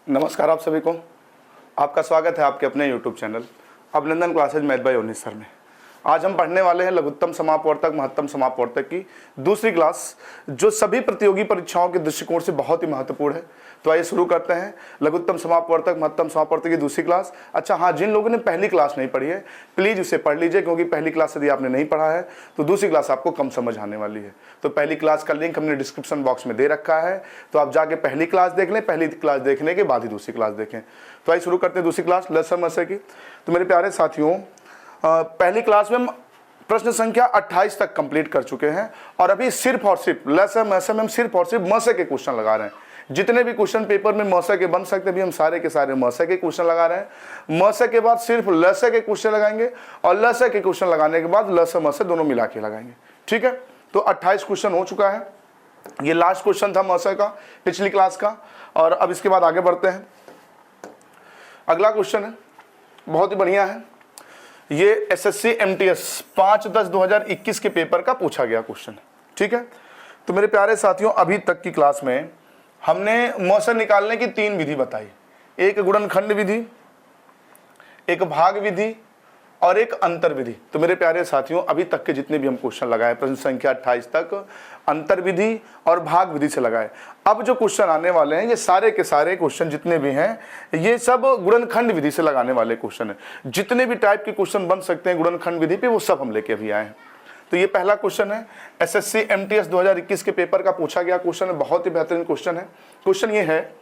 नमस्कार आप सभी को। आपका स्वागत है आपके अपने YouTube चैनल अभिनंदन क्लासेज मैथ बाय ओनिस सर में। आज हम पढ़ने वाले हैं लघुत्तम समापवर्तक महत्तम समापवर्तक की दूसरी क्लास, जो सभी प्रतियोगी परीक्षाओं के दृष्टिकोण से बहुत ही महत्वपूर्ण है। तो आइए शुरू करते हैं लघुत्तम समापवर्तक महत्तम समापवर्तक की दूसरी क्लास। अच्छा हाँ, जिन लोगों ने पहली क्लास नहीं पढ़ी है प्लीज़ उसे पढ़ लीजिए, क्योंकि पहली क्लास यदि आपने नहीं पढ़ा है तो दूसरी क्लास आपको कम समझ आने वाली है। तो पहली क्लास का लिंक हमने डिस्क्रिप्शन बॉक्स में दे रखा है, तो आप जाके पहली क्लास देख लें, पहली क्लास देखने के बाद ही दूसरी क्लास देखें। तो आइए शुरू करते हैं दूसरी क्लास लसम मसे की। तो मेरे प्यारे साथियों, पहली क्लास में हम प्रश्न संख्या 28 तक कंप्लीट कर चुके हैं और अभी सिर्फ और सिर्फ लसम मसे में हम सिर्फ और सिर्फ मसे के क्वेश्चन लगा रहे हैं। जितने भी क्वेश्चन पेपर में मसे के बन सकते भी हम सारे के सारे मसे के क्वेश्चन लगा रहे हैं। मसे के बाद सिर्फ लसे के क्वेश्चन लगाएंगे और लसे के क्वेश्चन लगाने के बाद लसम मसे दोनों मिला के लगाएंगे। ठीक है, तो 28 क्वेश्चन हो चुका है। ये लास्ट क्वेश्चन था मसे का पिछली क्लास का, और अब इसके बाद आगे बढ़ते हैं। अगला क्वेश्चन है, बहुत ही बढ़िया है। ये एसएससी एमटीएस 5/10/2021 के पेपर का पूछा गया क्वेश्चन है। ठीक है, तो मेरे प्यारे साथियों, अभी तक की क्लास में हमने मौसे निकालने की 3 विधि बताई। एक गुणनखंड विधि, एक भाग विधि और एक अंतर विधि। तो मेरे प्यारे साथियों, अभी तक के जितने भी हम क्वेश्चन लगाए प्रश्न संख्या 28 तक अंतर विधि और भाग विधि से लगाए। अब जो क्वेश्चन आने वाले हैं ये सारे के सारे क्वेश्चन जितने भी हैं ये सब गुणनखंड विधि से लगाने वाले क्वेश्चन हैं। जितने भी टाइप के क्वेश्चन बन सकते हैं गुणनखंड विधि पे वो सब हम लेके अभी आए हैं। तो ये पहला क्वेश्चन है, एसएससी एमटीएस 2021 के पेपर का पूछा गया क्वेश्चन है, बहुत ही बेहतरीन क्वेश्चन है। क्वेश्चन ये है,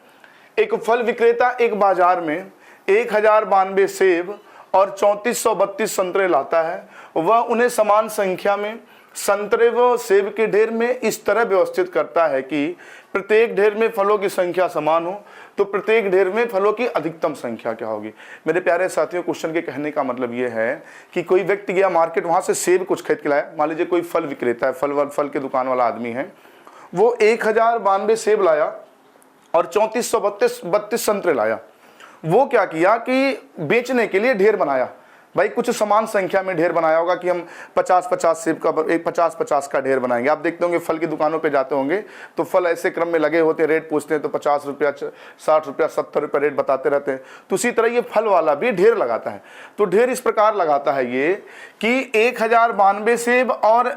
एक फल विक्रेता एक बाजार में 1092 सेब और 3432 संतरे लाता है। वह उन्हें समान संख्या में संतरे व सेब के ढेर में इस तरह व्यवस्थित करता है कि प्रत्येक ढेर में फलों की संख्या समान हो, तो प्रत्येक ढेर में फलों की अधिकतम संख्या क्या होगी। मेरे प्यारे साथियों, क्वेश्चन के कहने का मतलब ये है कि कोई व्यक्ति गया मार्केट, वहां से सेब कुछ खरीद के लाया। मान लीजिए कोई फल विक्रेता है, फल के दुकान वाला आदमी है, वो 1092 सेब लाया और 3432 संतरे लाया। वो क्या किया कि बेचने के लिए ढेर बनाया। भाई कुछ समान संख्या में ढेर बनाया होगा कि हम 50-50 सेब का एक 50-50 का ढेर बनाएंगे। आप देखते होंगे फल की दुकानों पे जाते होंगे तो फल ऐसे क्रम में लगे होते हैं, रेट पूछते हैं तो 50 रुपया 60 रुपया 70 रुपया रेट बताते रहते हैं। तो उसी तरह ये फल वाला भी ढेर लगाता है। तो ढेर इस प्रकार लगाता है ये कि 1092 सेब और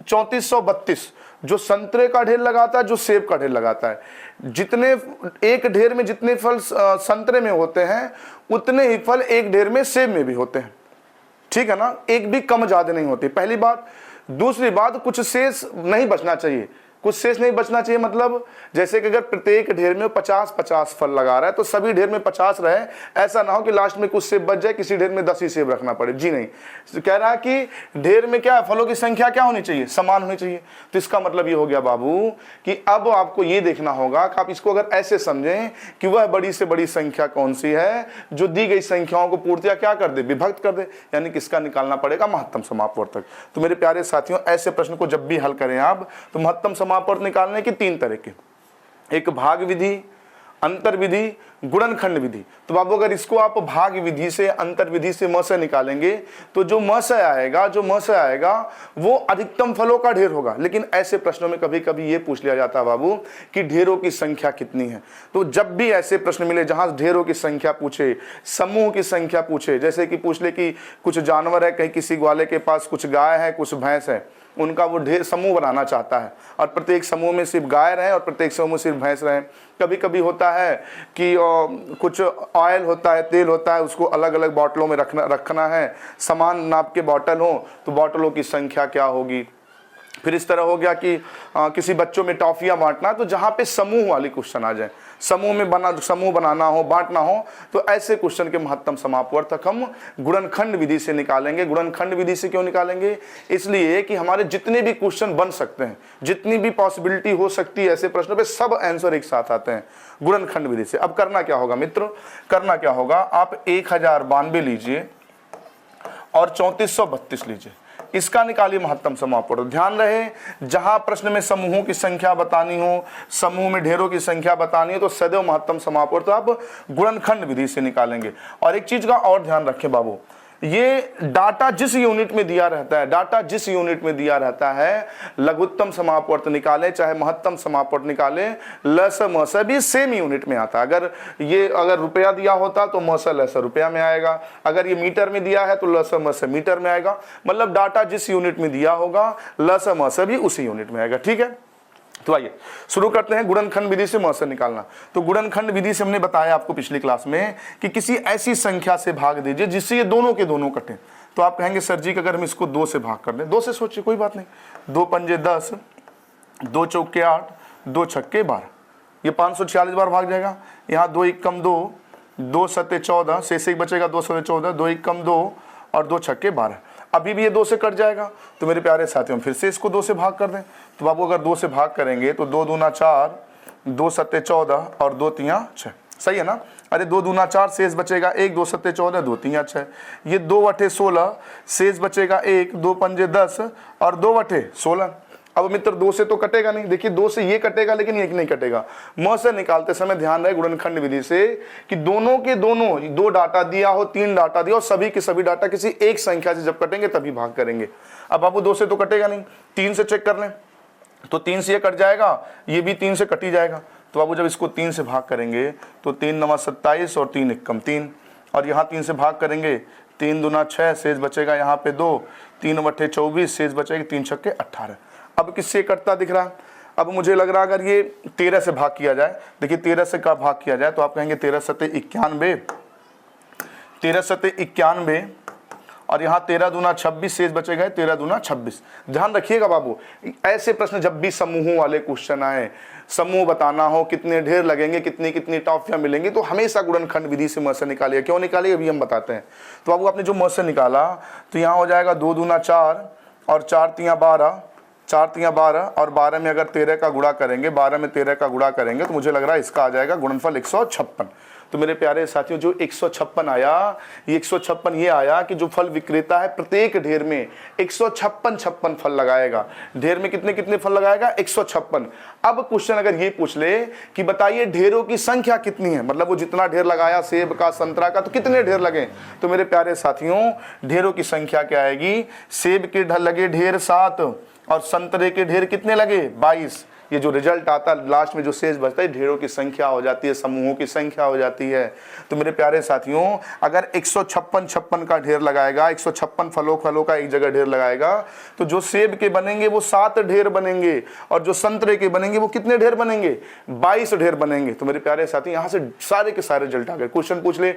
3432 जो संतरे का ढेर लगाता है, जो सेब का ढेर लगाता है। जितने एक ढेर में जितने फल संतरे में होते हैं उतने ही फल एक ढेर में सेब में भी होते हैं। ठीक है ना, एक भी कम ज्यादा नहीं होती, पहली बात। दूसरी बात, कुछ शेष नहीं बचना चाहिए। कुछ शेष नहीं बचना चाहिए मतलब जैसे कि अगर प्रत्येक ढेर में 50-50 फल लगा रहा है तो सभी ढेर में 50 रहे। ऐसा ना हो कि लास्ट में कुछ सेब बच जाए, किसी ढेर में 10 ही सेब रखना पड़े। जी नहीं, तो कह रहा है कि ढेर में क्या फलों की संख्या क्या होनी चाहिए, समान होनी चाहिए। तो इसका मतलब ये हो गया बाबू कि अब आपको ये देखना होगा कि आप इसको अगर ऐसे समझें कि वह बड़ी से बड़ी संख्या कौन सी है जो दी गई संख्याओं को पूर्णतया क्या कर दे, विभक्त कर दे, यानी किसका निकालना पड़ेगा, महत्तम समापवर्तक। तो मेरे प्यारे साथियों, ऐसे प्रश्न को जब भी हल करें आप तो महत्तम समापवर्तक निकालने की 3 तरह के, एक भाग विधि, अंतर विधि, गुणनखंड विधि। तो बाबू अगर इसको आप भाग विधि से अंतर विधि से म से निकालेंगे तो जो म से आएगा वो अधिकतम फलों का ढेर होगा। लेकिन ऐसे प्रश्नों में कभी कभी ये पूछ लिया जाता है बाबू कि ढेरों की संख्या कितनी है। तो जब भी ऐसे प्रश्न मिले जहां ढेरों की संख्या पूछे, समूह की संख्या पूछे, जैसे कि पूछ ले कि कुछ जानवर है, कहीं किसी ग्वाले के पास कुछ गाय है कुछ भैंस है, उनका वो ढेर समूह बनाना चाहता है और प्रत्येक समूह में सिर्फ गाय रहे और प्रत्येक समूह में सिर्फ भैंस रहे। कभी कभी होता है कि कुछ ऑयल होता है, तेल होता है, उसको अलग अलग बॉटलों में रखना है, समान नाप के बॉटल हो तो बॉटलों की संख्या क्या होगी। फिर इस तरह हो गया कि किसी बच्चों में टॉफियां बांटना, तो जहाँ पे समूह वाली क्वेश्चन आ जाए, समूह बनाना हो, बांटना हो, तो ऐसे क्वेश्चन के महत्तम समापवर्तक हम गुणनखंड विधि से निकालेंगे। गुणनखंड विधि से क्यों निकालेंगे, इसलिए कि हमारे जितने भी क्वेश्चन बन सकते हैं, जितनी भी पॉसिबिलिटी हो सकती है ऐसे प्रश्नों पे, सब आंसर एक साथ आते हैं गुणनखंड विधि से। अब करना क्या होगा मित्र, करना क्या होगा, आप 1092 लीजिए और 3432 लीजिए, इसका निकालिए महत्तम समापवर्तक। ध्यान रहे जहां प्रश्न में समूहों की संख्या बतानी हो, समूह में ढेरों की संख्या बतानी हो, तो सदैव महत्तम समापवर्तक आप गुणनखंड विधि से निकालेंगे। और एक चीज का और ध्यान रखें बाबू, ये डाटा जिस यूनिट में दिया रहता है, डाटा जिस यूनिट में दिया रहता है, लघुत्तम समापवर्त निकाले चाहे महत्तम समापवर्त निकाले, लस मस भी सेम यूनिट में आता है। अगर रुपया दिया होता तो मस लस रुपया में आएगा, अगर ये मीटर में दिया है तो लस मस मीटर में आएगा। मतलब डाटा जिस यूनिट में दिया होगा लस मस भी उसी यूनिट में आएगा। ठीक है, तो आइए शुरू करते हैं गुणनखंड विधि से मौसा निकालना। तो गुणनखंड विधि से हमने बताया आपको पिछली क्लास में कि किसी ऐसी संख्या से भाग दीजिए जिससे ये दोनों के दोनों कटें। तो आप कहेंगे सर जी कि अगर हम इसको 2 से भाग कर दें, 2 से सोचिए, कोई बात नहीं, 2 पंजे 10, 2 चौके 8, 2 छक्के 12, ये 546 बार भाग जाएगा। यहाँ 2 एकम 2, 2 सत्ते 14, शेष एक बचेगा 2 सत्ते 14, 2 एकम 2 और 2 छक्के 12। अभी भी ये 2 से कट जाएगा। तो मेरे प्यारे साथियों फिर से इसको 2 से भाग कर दें। तो बाबू अगर 2 से भाग करेंगे तो 2 दूना 4, 2 सत्ते 14 और 2 तियां 6, सही है ना। अरे 2 दूना 4, शेष बचेगा 1, 2 सत्ते 14, 2 तियां 6, ये 2 वठे 16, शेष बचेगा 1, 2 पंजे 10 और 2 वठे 16। अब मित्र 2 से तो कटेगा नहीं, देखिए 2 से ये कटेगा लेकिन ये नहीं कटेगा। म से निकालते समय ध्यान रहे गुणनखंड विधि से कि दोनों के दोनों, 2 डाटा दिया हो, 3 डाटा दिया हो, सभी के सभी डाटा किसी एक संख्या से जब कटेंगे तभी भाग करेंगे। अब बाबू 2 से तो कटेगा नहीं, 3 से चेक कर लें। तो 3 से ये कट जाएगा, ये भी 3 से कट ही जाएगा। तो बाबू जब इसको 3 से भाग करेंगे तो 3 नवा 27 और 3 एकम 3, और यहाँ 3 से भाग करेंगे 3 दूना 6, शेष बचेगा यहाँ पे 2, 3 वठे 24, शेष बचेगा 3 छक्के 18। अब किससे कटता दिख रहा है? अब मुझे लग रहा है अगर ये 13 से भाग किया जाए, देखिए 13 से का भाग किया जाए तो आप कहेंगे 13 सत्ते 91, 13 सत्ते 91 और यहाँ 13 दूना 26, शेष बचेगा 13 दूना 26। ध्यान रखिएगा बाबू, ऐसे प्रश्न जब भी समूहों वाले क्वेश्चन आए, समूह बताना हो, कितने ढेर लगेंगे, कितनी कितनी टॉफियां मिलेंगी, तो हमेशा गुणनखंड विधि से म से निकालिए। क्यों निकालिए अभी हम बताते हैं। तो बाबू आपने जो म से निकाला तो यहाँ हो जाएगा 2 दूना 4 और 4 तियां 12, 4 तियां 12 और 12 में अगर 13 का गुणा करेंगे, 12 में 13 का गुणा करेंगे तो मुझे लग रहा है इसका आ जाएगा गुणनफल 156। तो मेरे प्यारे साथियों जो 156 आया, ये 156 ये आया कि जो फल विक्रेता है प्रत्येक ढेर में 156 फल लगाएगा। ढेर में कितने कितने फल लगाएगा? 156। अब क्वेश्चन अगर ये पूछ ले कि बताइए ढेरों की संख्या कितनी है, मतलब वो जितना ढेर लगाया सेब का, संतरा का, तो कितने ढेर लगे? तो मेरे प्यारे साथियों ढेरों की संख्या क्या आएगी? सेब के लगे ढेर 7 और संतरे के ढेर कितने लगे? 22। ये जो रिजल्ट आता है लास्ट में जो शेष बचता है ढेरों की संख्या हो जाती है, समूहों की संख्या हो जाती है। तो मेरे प्यारे साथियों अगर 156 का ढेर लगाएगा, 156 फलों का एक जगह ढेर लगाएगा, तो जो सेब के बनेंगे वो 7 ढेर बनेंगे और जो संतरे के बनेंगे वो कितने ढेर बनेंगे? 22 ढेर बनेंगे। तो मेरे प्यारे साथी यहाँ से सारे के सारे रिजल्ट आ गए। क्वेश्चन पूछ ले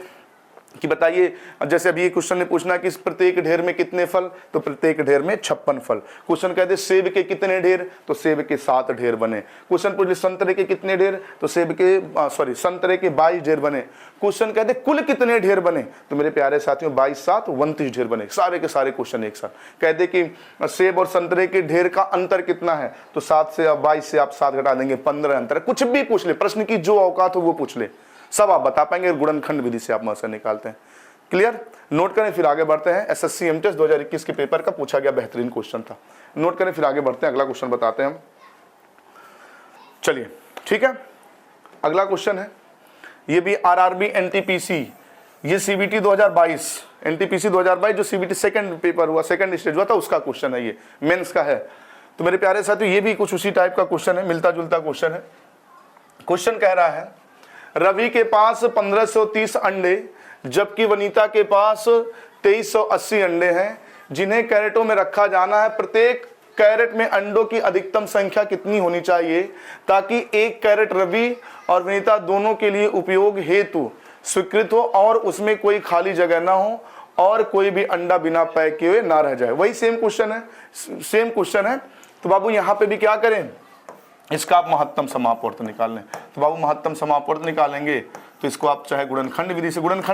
कि बताइए, जैसे अभी ये क्वेश्चन ने पूछना कि प्रत्येक ढेर में कितने फल, तो प्रत्येक ढेर में 56 फल। क्वेश्चन कहते सेब के कितने ढेर, तो सेब के 7 ढेर बने। क्वेश्चन पूछ ले संतरे के कितने ढेर, तो संतरे के 22 ढेर बने। क्वेश्चन कहते कुल कितने ढेर बने, तो मेरे प्यारे साथियों 22 7 29 ढेर बने। सारे के सारे क्वेश्चन एक साथ कहते कि सेब और संतरे के ढेर का अंतर कितना है, तो 7 से 22 से आप 7 घटा देंगे 15 अंतर। कुछ भी पूछ ले, प्रश्न की जो औकात हो वो पूछ ले, सब आप बता पाएंगे। गुणनखंड विधि से आप मौसा निकालते हैं। क्लियर? नोट करें फिर आगे बढ़ते हैं। एसएससी एमटीएस 2021 के पेपर का पूछा गया बेहतरीन क्वेश्चन था। नोट करें फिर आगे बढ़ते हैं, अगला क्वेश्चन बताते हैं हम। चलिए ठीक है, अगला क्वेश्चन है, ये भी आरआरबी एनटीपीसी, ये सीबीटी 2022, एनटीपीसी 2022 जो सीबीटी सेकंड पेपर हुआ, सेकंड स्टेज हुआ था, उसका क्वेश्चन है, ये मेंस का है। तो मेरे प्यारे साथियों ये भी कुछ उसी टाइप का क्वेश्चन है, मिलता जुलता क्वेश्चन है। क्वेश्चन कह रहा है रवि के पास 1530 अंडे जबकि वनीता के पास 2380 अंडे हैं, जिन्हें कैरेटों में रखा जाना है। प्रत्येक कैरेट में अंडों की अधिकतम संख्या कितनी होनी चाहिए ताकि एक कैरेट रवि और वनीता दोनों के लिए उपयोग हेतु स्वीकृत हो और उसमें कोई खाली जगह ना हो और कोई भी अंडा बिना पैक किए हुए ना रह जाए। वही सेम क्वेश्चन है। तो बाबू यहाँ पे भी क्या करें, इसका आप महत्तम समापवर्त निकाल लें। तो बाबू महत्तम समापवर्त निकालेंगे तो इसको आप चाहे गुणनखंड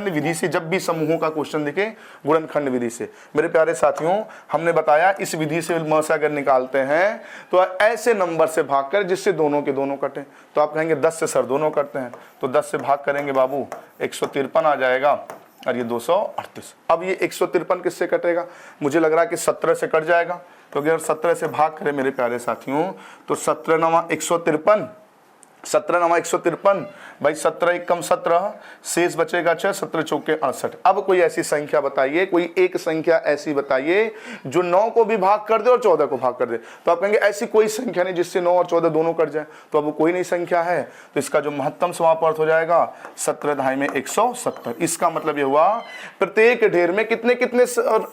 विधि से जब भी समूहों का क्वेश्चन दिखे गुणनखंड विधि से। मेरे प्यारे साथियों हमने बताया इस विधि से म से अगर निकालते हैं तो ऐसे नंबर से भाग कर जिससे दोनों के दोनों कटें। तो आप कहेंगे 10 से सर दोनों कटते हैं, तो 10 से भाग करेंगे बाबू 153 आ जाएगा और ये 238। अब ये 153 किससे कटेगा? मुझे लग रहा है कि 17 से कट जाएगा। तो अगर 17 से भाग करें मेरे प्यारे साथियों तो 17 9 153 17 9 153, भाई 17 1 कम 17, शेष बचेगा 6, 17 चौके 68। अब कोई ऐसी संख्या बताइए, कोई एक संख्या ऐसी बताइए जो 9 को भी भाग कर दे और 14 को भाग कर दे। तो आप कहेंगे ऐसी कोई संख्या नहीं जिससे 9 और 14 दोनों कट जाए, तो अब कोई नहीं संख्या है, तो इसका जो महत्तम समापवर्त हो जाएगा 17 दहाई में 170। इसका मतलब ये हुआ प्रत्येक ढेर में कितने कितने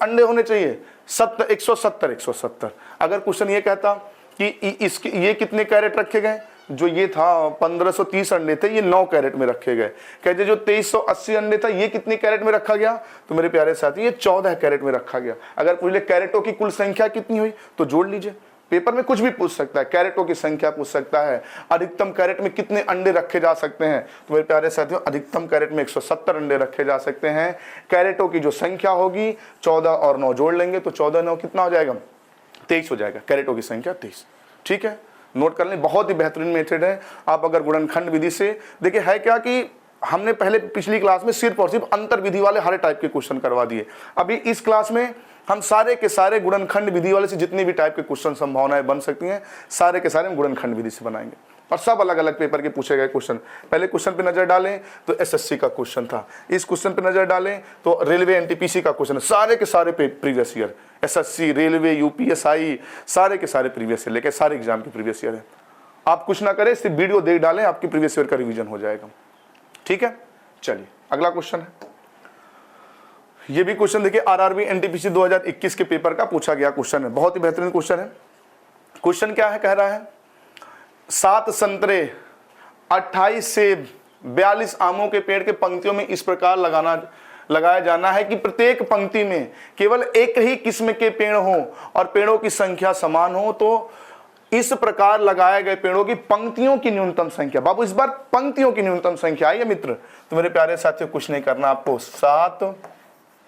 अंडे होने चाहिए, 170 170। अगर क्वेश्चन ये कहता कि इसके ये कितने कैरेट रखे गए, जो ये था 1530 अंडे थे, ये 9 कैरेट में रखे गए। कहते जो 2380 अंडे था, ये कितने कैरेट में रखा गया, तो मेरे प्यारे साथी ये 14 कैरेट में रखा गया। अगर पूछ ले कैरेटों की कुल संख्या कितनी हुई, तो जोड़ लीजिए। पेपर में कुछ भी पूछ सकता है, कैरेटों की संख्या पूछ सकता है, अधिकतम कैरेट में कितने अंडे रखे जा सकते हैं, तो मेरे प्यारे साथियों अधिकतम कैरेट में 170 अंडे रखे जा सकते हैं। कैरेटों की जो संख्या होगी 14 और 9 जोड़ लेंगे तो 14 9 कितना हो जाएगा, 23 हो जाएगा। कैरेटों की संख्या 23। ठीक है, नोट कर लें, बहुत ही बेहतरीन मेथड है। आप अगर गुणनखंड विधि से देखिए, है क्या कि हमने पहले पिछली क्लास में सिर्फ और सिर्फ अंतर विधि वाले हर टाइप के क्वेश्चन करवा दिए। अभी इस क्लास में हम सारे के सारे गुणनखंड विधि वाले से जितनी भी टाइप के क्वेश्चन संभावनाएं बन सकती हैं, सारे के सारे हम गुणनखंड विधि से बनाएंगे और सब अलग अलग पेपर के पूछे गए क्वेश्चन। पहले क्वेश्चन पे नजर डालें तो एसएससी का क्वेश्चन था, इस क्वेश्चन पे नजर डालें तो रेलवे एनटीपीसी का क्वेश्चन, सारे के सारे previous year, SSC railway UPSI सारे के सारे प्रीवियस ईयर लेके सारे एग्जाम के प्रीवियस ईयर है। आप कुछ ना करें, सिर्फ वीडियो देख डालें, आपकी प्रीवियस ईयर का रिवीजन हो जाएगा। ठीक है, चलिए अगला क्वेश्चन है। ये भी क्वेश्चन देखिए आरआरबी एनटीपीसी 2021 के पेपर का पूछा गया क्वेश्चन है, बहुत ही बेहतरीन क्वेश्चन है। क्वेश्चन क्या है, कह रहा है 7 संतरे, 28 सेब, 42 आमों के पेड़ के पंक्तियों में इस प्रकार लगाया जाना है कि प्रत्येक पंक्ति में केवल एक ही किस्म के पेड़ हो और पेड़ों की संख्या समान हो। तो इस प्रकार लगाए गए पेड़ों की पंक्तियों की न्यूनतम संख्या, बाबू इस बार पंक्तियों की न्यूनतम संख्या आई है मित्र। तो मेरे प्यारे साथियों कुछ नहीं करना, आपको 7,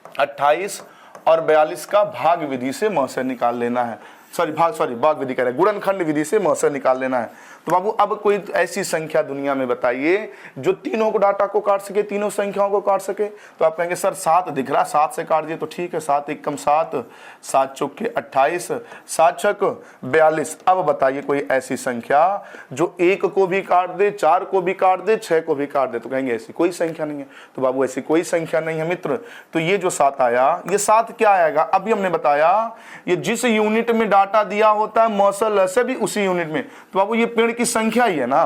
28 और 42 का भाग विधि से म से निकाल लेना है। भाग विधि कह रहे हैं, गुणनखंड विधि से म से निकाल लेना है। तो बाबू अब कोई ऐसी संख्या दुनिया में बताइए जो तीनों को डाटा को काट सके, तीनों संख्याओं को काट सके। तो आप कहेंगे सर 7 दिख रहा, 7 से काट दिए तो ठीक है, 7 1 कम 7, 7 चौके 28, 7 छक 42। अब बताइए कोई ऐसी संख्या जो 1 को भी काट दे, 4 को भी काट दे, 6 को भी काट दे। तो कहेंगे ऐसी कोई संख्या नहीं है। तो बाबू ऐसी कोई संख्या नहीं है मित्र। तो ये जो 7 आया, ये 7 क्या आएगा, अभी हमने बताया ये जिस यूनिट में डाटा दिया होता है मौसल से भी उसी यूनिट में। तो बाबू ये पेड़ की संख्या ही है ना,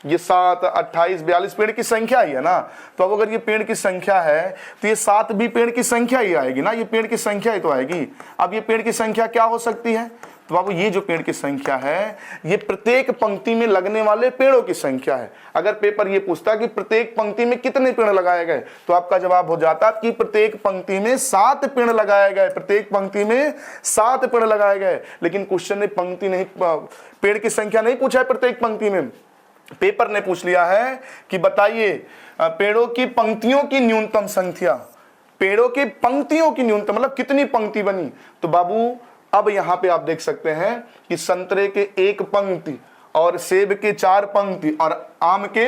ये 7, 28, 42 पेड़ की संख्या ही है ना। तो अब अगर ये पेड़ की संख्या है तो ये 7 भी पेड़ की संख्या ही आएगी ना, ये पेड़ की संख्या ही तो आएगी। अब ये पेड़ की संख्या क्या हो सकती है, तो बाबू ये जो पेड़ की संख्या है ये प्रत्येक पंक्ति में लगने वाले पेड़ों की संख्या है। अगर पेपर ये पूछता कि प्रत्येक पंक्ति में कितने पेड़ लगाए गए, तो आपका जवाब हो जाता कि प्रत्येक पंक्ति में 7 पेड़ लगाए गए, प्रत्येक पंक्ति में 7 पेड़ लगाए गए। लेकिन क्वेश्चन ने पंक्ति नहीं, पेड़ की संख्या नहीं पूछा है प्रत्येक पंक्ति में, पेपर ने पूछ लिया है कि बताइए पेड़ों की पंक्तियों की न्यूनतम संख्या, पेड़ों की पंक्तियों की न्यूनतम मतलब कितनी पंक्ति बनी। तो बाबू अब यहां पे आप देख सकते हैं कि संतरे के 1 पंक्ति और सेब के 4 पंक्ति और आम के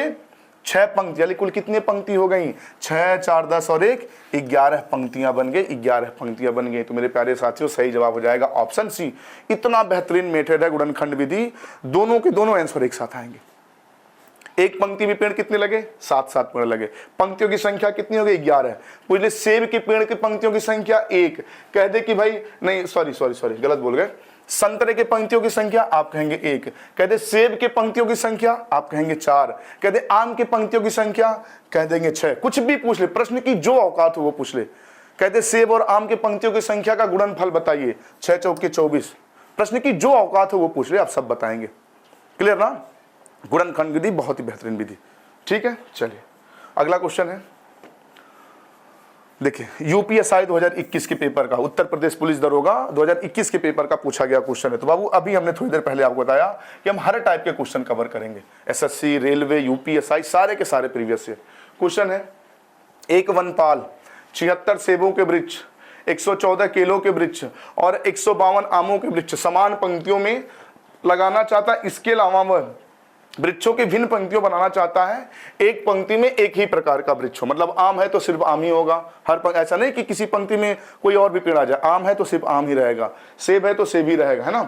6 पंक्ति, यानी कुल कितनी पंक्ति हो गई, 6 4 10 और 1 11 पंक्तियां बन गई, 11 पंक्तियां बन गई। तो मेरे प्यारे साथियों सही जवाब हो जाएगा ऑप्शन सी। इतना बेहतरीन मेथड है गुणनखंड विधि, दोनों के दोनों आंसर एक साथ आएंगे। एक पंक्ति में पेड़ कितने लगे, 7 पेड़ लगे, पंक्तियों की संख्या कितनी हो गई, 11। पूछ ले सेब के पेड़ की पंक्तियों की संख्या 1, कह दे कि भाई नहीं सॉरी गलत बोल गए, संतरे के पंक्तियों की संख्या आप कहेंगे 1, कह दे सेब के पंक्तियों की संख्या आप कहेंगे 4, कह दे आम के पंक्तियों की संख्या कह देंगे 6। कुछ भी पूछ ले, प्रश्न की जो औकात हो वो पूछ ले। कह दे सेब और आम के पंक्तियों की संख्या का गुणनफल बताइए, 6 चौके 24। प्रश्न की जो औकात हो वो पूछ ले, आप सब बताएंगे। क्लियर ना, गुणनखंड विधि बहुत ही बेहतरीन विधि। ठीक है, चलिए अगला क्वेश्चन है। देखिए यूपीएसआई 2021 के पेपर का, उत्तर प्रदेश पुलिस दरोगा 2021 के पेपर का पूछा गया क्वेश्चन है। तो बाबू अभी हमने थोड़ी देर पहले आपको बताया कि हम हर टाइप के क्वेश्चन कवर करेंगे, एसएससी रेलवे यूपीएसआई सारे के सारे प्रीवियस ईयर। क्वेश्चन है, एक वनपाल 76 सेबों के वृक्ष, 114 केलों के वृक्ष और 152 आमों के वृक्ष समान पंक्तियों में लगाना चाहता है। इसके अलावा वह वृक्षों की भिन्न पंक्तियों बनाना चाहता है, एक पंक्ति में एक ही प्रकार का वृक्ष हो, मतलब आम है तो सिर्फ आम ही होगा, ऐसा नहीं कि किसी पंक्ति में कोई और भी पेड़ आ जाए, आम है तो सिर्फ आम ही रहेगा, सेब है तो सेब ही रहेगा, है ना।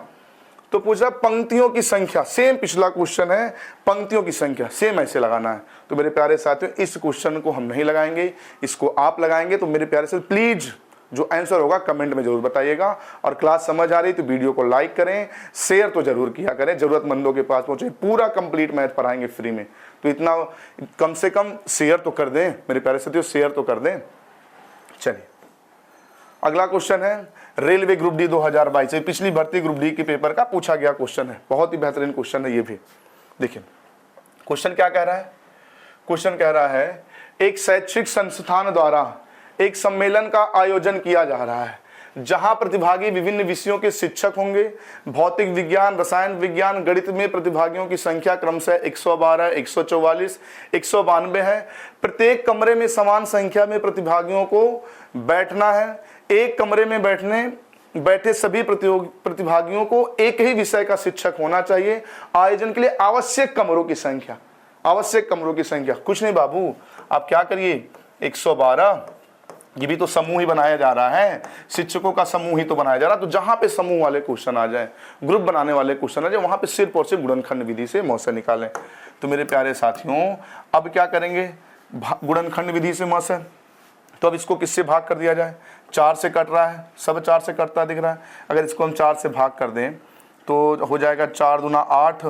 तो पूछ रहा पंक्तियों की संख्या, सेम पिछला क्वेश्चन है, पंक्तियों की संख्या सेम ऐसे लगाना है। तो मेरे प्यारे साथियों इस क्वेश्चन को हम नहीं लगाएंगे, इसको आप लगाएंगे। तो मेरे प्यारे से प्लीज जो आंसर होगा कमेंट में जरूर बताइएगा। और क्लास समझ आ रही तो वीडियो को लाइक करें, शेयर तो जरूर किया करें, जरूरतमंदों के पास पहुंचे। पूरा कंप्लीट मैथ पढ़ाएंगे फ्री में, तो इतना कम से कम शेयर तो कर दें मेरे प्यारे साथियों, शेयर तो कर दें। चलिए अगला क्वेश्चन है रेलवे ग्रुप डी 2022, पिछली भर्ती ग्रुप डी के पेपर का पूछा गया क्वेश्चन है, बहुत ही बेहतरीन क्वेश्चन है ये भी। देखिए क्वेश्चन क्या कह रहा है, क्वेश्चन कह रहा है एक शैक्षिक संस्थान द्वारा एक सम्मेलन का आयोजन किया जा रहा है जहां प्रतिभागी विभिन्न विषयों के शिक्षक होंगे। भौतिक विज्ञान, रसायन विज्ञान, गणित में प्रतिभागियों की संख्या क्रमशः 112, 144, 192 है। प्रत्येक कमरे में समान संख्या में प्रतिभागियों को बैठना है। एक कमरे में बैठे सभी प्रतिभागियों को एक ही विषय का शिक्षक होना चाहिए। आयोजन के लिए आवश्यक कमरों की संख्या, आवश्यक कमरों की संख्या कुछ नहीं बाबू, आप क्या करिए 112, ये भी तो समूह ही बनाया जा रहा है, शिक्षकों का समूह ही तो बनाया जा रहा है। तो जहां पे समूह वाले क्वेश्चन आ जाए, ग्रुप बनाने वाले क्वेश्चन आ जाए, वहां पे सिर्फ और सिर्फ गुणनखंड विधि से मौसे निकालें। तो मेरे प्यारे साथियों अब क्या करेंगे, गुणनखंड विधि से मौसे। तो अब इसको किससे भाग कर दिया जाए, 4 से कट रहा है, सब 4 से कटता दिख रहा है। अगर इसको हम 4 से भाग कर दें तो हो जाएगा 4 दूना 8,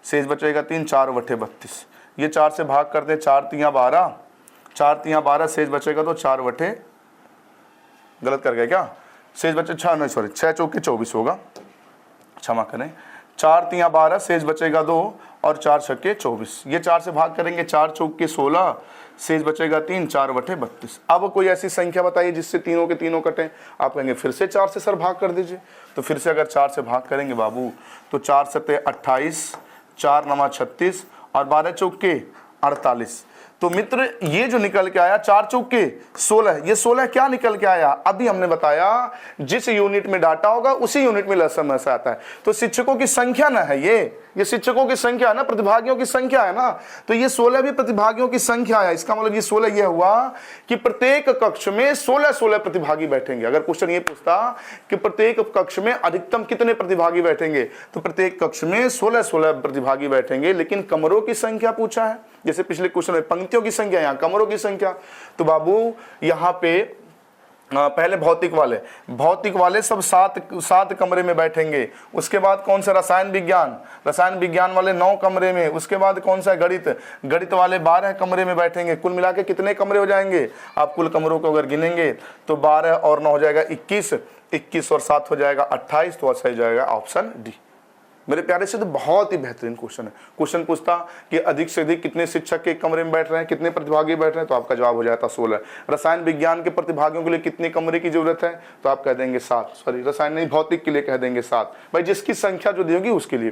शेष बचेगा 3, 4 बटे 32। ये 4 से भाग कर दें, 4 तियाँ 12, 4 तियाँ 12, शेष बचेगा तो 4 बटे, गलत कर गए क्या, शेष बचे 6, नहीं सॉरी 6 चौके 24 होगा, क्षमा करें। 4 तियाँ 12, शेष बचेगा 2 और 4 छक्के 24। ये 4 से भाग करेंगे, 4 चौके 16, शेष बचेगा 3, 4 बटे 32। अब कोई ऐसी संख्या बताइए जिससे तीनों के तीनों कटें। आप कहेंगे फिर से 4 से सर भाग कर दीजिए। तो फिर से अगर 4 से भाग करेंगे बाबू तो 4 सत्ते 28, 4 नमा 36 और 12 चौके 48। तो मित्र ये जो निकल के आया 4 चौके 16, ये 16 क्या निकल के आया, अभी हमने बताया जिस यूनिट में डाटा होगा उसी यूनिट में लसमस आता है। तो शिक्षकों की संख्या ना है, ये शिक्षकों की संख्या है ना, प्रतिभागियों की संख्या है ना। तो ये 16 भी प्रतिभागियों की संख्या है। इसका मतलब ये 16 ये हुआ कि प्रत्येक कक्ष में 16 प्रतिभागी बैठेंगे। अगर क्वेश्चन ये पूछता कि प्रत्येक कक्ष में अधिकतम कितने प्रतिभागी बैठेंगे, तो प्रत्येक कक्ष में 16 प्रतिभागी बैठेंगे। लेकिन कमरों की संख्या पूछा है, जैसे पिछले क्वेश्चन में पंक्तियों की संख्या, यहाँ कमरों की संख्या। तो बाबू यहाँ पे पहले भौतिक वाले सब 7 कमरे में बैठेंगे। उसके बाद कौन सा रसायन विज्ञान वाले 9 कमरे में। उसके बाद कौन सा गणित वाले 12 कमरे में बैठेंगे। कुल मिला के कितने कमरे हो जाएंगे, आप कुल कमरों को अगर गिनेंगे तो 12 और 9 हो जाएगा 21 और 7 हो जाएगा 28। तो सही जाएगा ऑप्शन डी। मेरे प्यारे से तो बहुत ही बेहतरीन क्वेश्चन है। क्वेश्चन पूछता कि अधिक से अधिक कितने शिक्षक के कमरे में बैठ रहे हैं, कितने प्रतिभागी बैठ रहे हैं, तो आपका जवाब हो जाता 16। रसायन विज्ञान के प्रतिभागियों के लिए कितने कमरे की जरूरत है, तो आप कह देंगे 7। सॉरी रसायन नहीं, भौतिक के लिए कह देंगे 7। भाई जिसकी संख्या जो दी होगी उसके लिए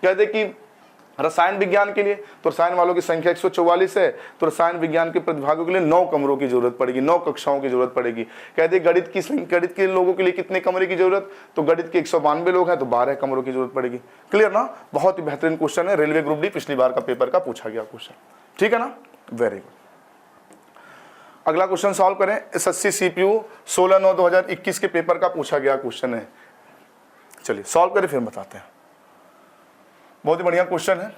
कह दे कि रसायन विज्ञान के लिए, तो रसायन वालों की संख्या 144 है, तो रसायन विज्ञान के प्रतिभागियों के लिए 9 कमरों की जरूरत पड़ेगी, 9 कक्षाओं की जरूरत पड़ेगी। कहते गणित के लोगों के लिए कितने कमरे की जरूरत, तो गणित के 192 लोग हैं तो 12 कमरों की जरूरत पड़ेगी। क्लियर ना, बहुत ही बेहतरीन क्वेश्चन है, रेलवे ग्रुप डी पिछली बार का पेपर का पूछा गया क्वेश्चन। ठीक है ना, वेरी गुड। अगला क्वेश्चन सॉल्व करें। एसएससी सीपीयू 16/9/2021 के पेपर का पूछा गया क्वेश्चन है। चलिए सॉल्व करें फिर बताते हैं। बहुत ही बढ़िया क्वेश्चन है।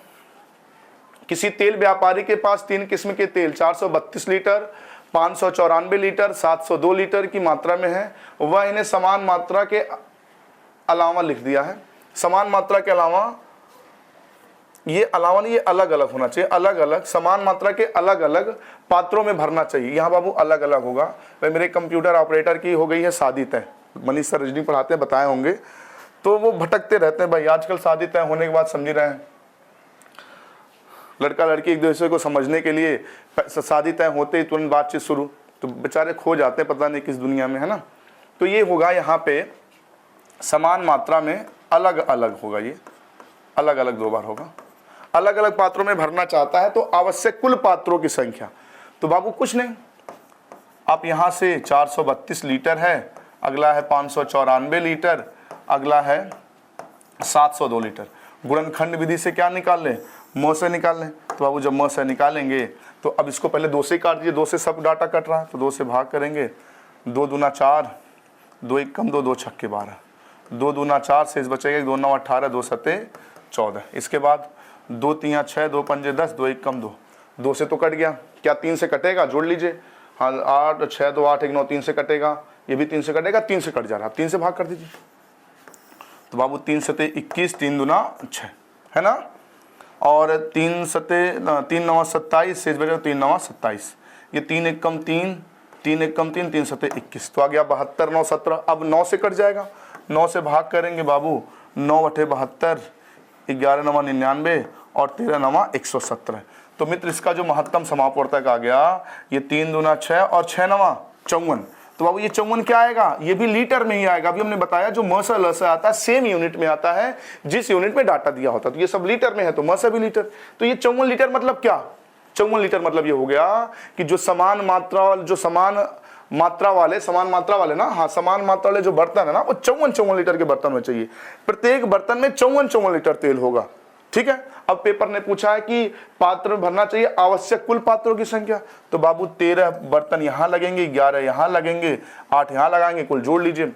किसी तेल व्यापारी के पास 3 किस्म के तेल 432 लीटर, 594 लीटर, 702 लीटर की मात्रा में है। वह इन्हें समान मात्रा के अलावा लिख दिया है। समान मात्रा के अलावा ये अलग अलग होना चाहिए, अलग अलग समान मात्रा के अलग अलग पात्रों में भरना चाहिए। यहाँ बाबू अलग अलग होगा। भाई मेरे कंप्यूटर ऑपरेटर की हो गई है शादी तय, मनीष सर रीजनिंग पढ़ाते हैं, बताए होंगे, तो वो भटकते रहते हैं। भाई आजकल शादी तय होने के बाद समझ रहे हैं, लड़का लड़की एक दूसरे को समझने के लिए शादी तय होते ही तुरंत बातचीत शुरू, तो बेचारे खो जाते हैं पता नहीं किस दुनिया में, है ना। तो ये होगा यहाँ पे समान मात्रा में अलग अलग होगा, ये अलग अलग 2 बार होगा। अलग अलग पात्रों में भरना चाहता है तो आवश्यक कुल पात्रों की संख्या, तो बाबू कुछ नहीं, आप यहाँ से 432 लीटर है, अगला है 594 लीटर, अगला है 702 लीटर। गुणनखंड विधि से क्या निकाल लें, म से निकाल लें। तो बाबू जब म से निकालेंगे तो अब इसको पहले 2 से काट दीजिए, 2 से सब डाटा कट रहा है तो 2 से भाग करेंगे, 2 दूना 4, 2 एक कम 2, 2 छक्के 12, 2 दूना 4, शेष बचेगा 2 9 18, 2 सते 14। इसके बाद 2 3 6, 2 पंजे 10, 2 1 कम 2, 2 से तो कट गया, क्या 3 से कटेगा? जोड़ लीजिए। हाँ 8 6 2 8 1 9, 3 से कटेगा, ये भी 3 से कटेगा, 3 से कट जा रहा है, 3 से भाग कर दीजिए। तो बाबू 3 सते 21, 3 दूना 6 है ना, और 3 9 27, शेष बचेगा 3 9 27, ये 3 1 कम 3, 3 1 कम 3, 3 सते 21, तो आ गया 72 9 17। अब 9 से कट जाएगा, 9 से भाग करेंगे बाबू, 9 8 72, 11 9 99 और 13 9 117। तो मित्र इसका जो महत्तम समापवर्तक आ गया ये 3 दूना 6 और 6 9 54। तो बाबू ये 54 क्या आएगा? ये भी लीटर में ही आएगा। अभी हमने बताया जो म से ल से आता है सेम यूनिट में आता है जिस यूनिट में डाटा दिया होता है, तो ये सब लीटर में है तो म से भी लीटर। तो ये 54 लीटर मतलब क्या? 54 लीटर मतलब ये हो गया कि जो समान मात्रा वाले ना, हाँ समान मात्रा वाले जो बर्तन है ना वो 54 लीटर के बर्तन में चाहिए। प्रत्येक बर्तन में 54 लीटर तेल होगा। ठीक है। अब पेपर ने पूछा है कि पात्र में भरना चाहिए आवश्यक कुल पात्रों की संख्या, तो बाबू 13 बर्तन यहां लगेंगे, 11 यहां लगेंगे, 8 यहां लगाएंगे, कुल जोड़ लीजिए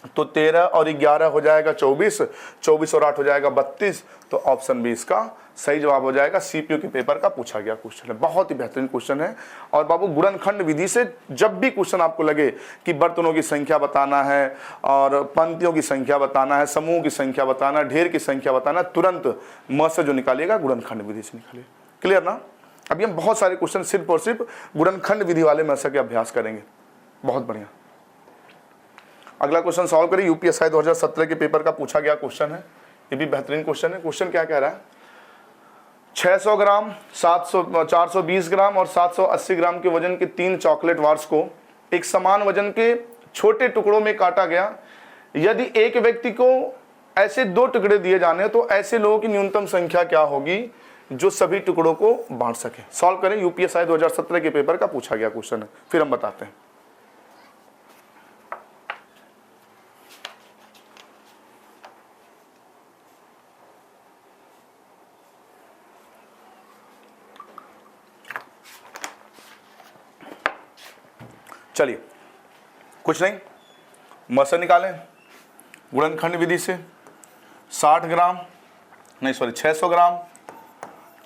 तो 13 और 11 हो जाएगा 24, 24 और 8 हो जाएगा 32। तो ऑप्शन बी इसका सही जवाब हो जाएगा। सीपीयू के पेपर का पूछा गया क्वेश्चन है, बहुत ही बेहतरीन क्वेश्चन है। और बाबू गुणनखंड विधि से जब भी क्वेश्चन आपको लगे कि बर्तनों की संख्या बताना है और पंक्तियों की संख्या बताना है, समूह की संख्या बताना है, ढेर की संख्या बताना है, तुरंत म से जो निकालिएगा गुणनखंड विधि से निकालिए। क्लियर ना? अभी हम बहुत सारे क्वेश्चन सिर्फ और सिर्फ गुणनखंड विधि वाले में से के अभ्यास करेंगे। बहुत बढ़िया। अगला क्वेश्चन सॉल्व करिए। यूपीएससी 2017 के पेपर का पूछा गया क्वेश्चन है, ये भी बेहतरीन क्वेश्चन है। क्वेश्चन क्या कह रहा है? 600 ग्राम, 420 ग्राम और 780 ग्राम के वजन के 3 चॉकलेट बार्स को एक समान वजन के छोटे टुकड़ों में काटा गया। यदि एक व्यक्ति को ऐसे 2 टुकड़े दिए जाने तो ऐसे लोगों की न्यूनतम संख्या क्या होगी जो सभी टुकड़ों को बांट सके? सॉल्व करें। यूपीएससी 2017 के पेपर का पूछा गया क्वेश्चन है, फिर हम बताते हैं। चलिए कुछ नहीं, मसे निकालें गुणनखंड विधि से। 600 ग्राम,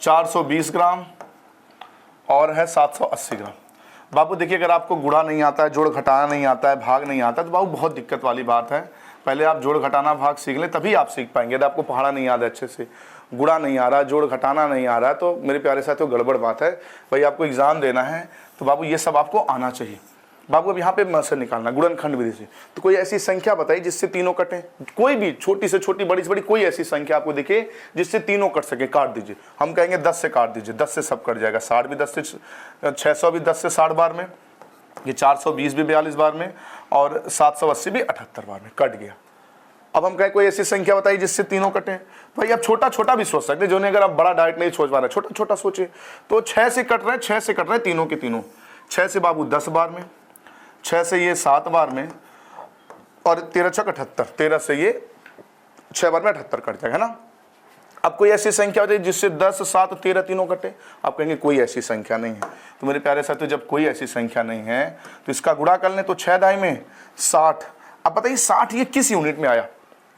420 ग्राम और है 780 ग्राम। बाबू देखिए, अगर आपको गुणा नहीं आता है, जोड़ घटाना नहीं आता है, भाग नहीं आता है, तो बाबू बहुत दिक्कत वाली बात है। पहले आप जोड़ घटाना भाग सीख लें, तभी आप सीख पाएंगे। यदि आपको पढ़ा नहीं याद है अच्छे से, गुणा नहीं आ रहा, जोड़ घटाना नहीं आ रहा है, तो मेरे प्यारे साथियों गड़बड़ बात है। भाई आपको एग्जाम देना है तो बाबू ये सब आपको आना चाहिए। बाबू अब यहाँ पे म से निकालना गुणनखंड विधि से, तो कोई ऐसी संख्या बताइए जिससे तीनों कटे। कोई भी छोटी से छोटी, बड़ी से बड़ी कोई ऐसी संख्या आपको दिखे जिससे तीनों कट सके, काट दीजिए। हम कहेंगे 10 से काट दीजिए, 10 से सब कट जाएगा। 60 भी 10 से, 600 भी 10 से 60 बार में, ये 420 भी 42 बार में और 780 भी 78 बार में कट गया। अब हम कहें कोई ऐसी संख्या बताइए जिससे तीनों कटे। भाई आप छोटा छोटा भी सोच सकते हैं, जो नहीं अगर आप बड़ा डायरेक्ट नहीं सोच पा रहे, छोटा छोटा सोचिए। तो 6 से कट रहे हैं, 6 से कट रहे हैं तीनों के तीनों। 6 से बाबू 10 बार में, 6 से ये 7 बार में और 13 6 78, 13 से ये 6 बार में 78 कट जाएगा ना। अब कोई ऐसी संख्या होती है जिससे 10 7 13 तीनों कटे। आप कहेंगे कोई ऐसी संख्या नहीं है। तो मेरे प्यारे साथियों, जब कोई ऐसी संख्या नहीं है तो इसका गुणा कर लें, तो 6 दाई में 60। अब बताइए 60 ये किस यूनिट में आया?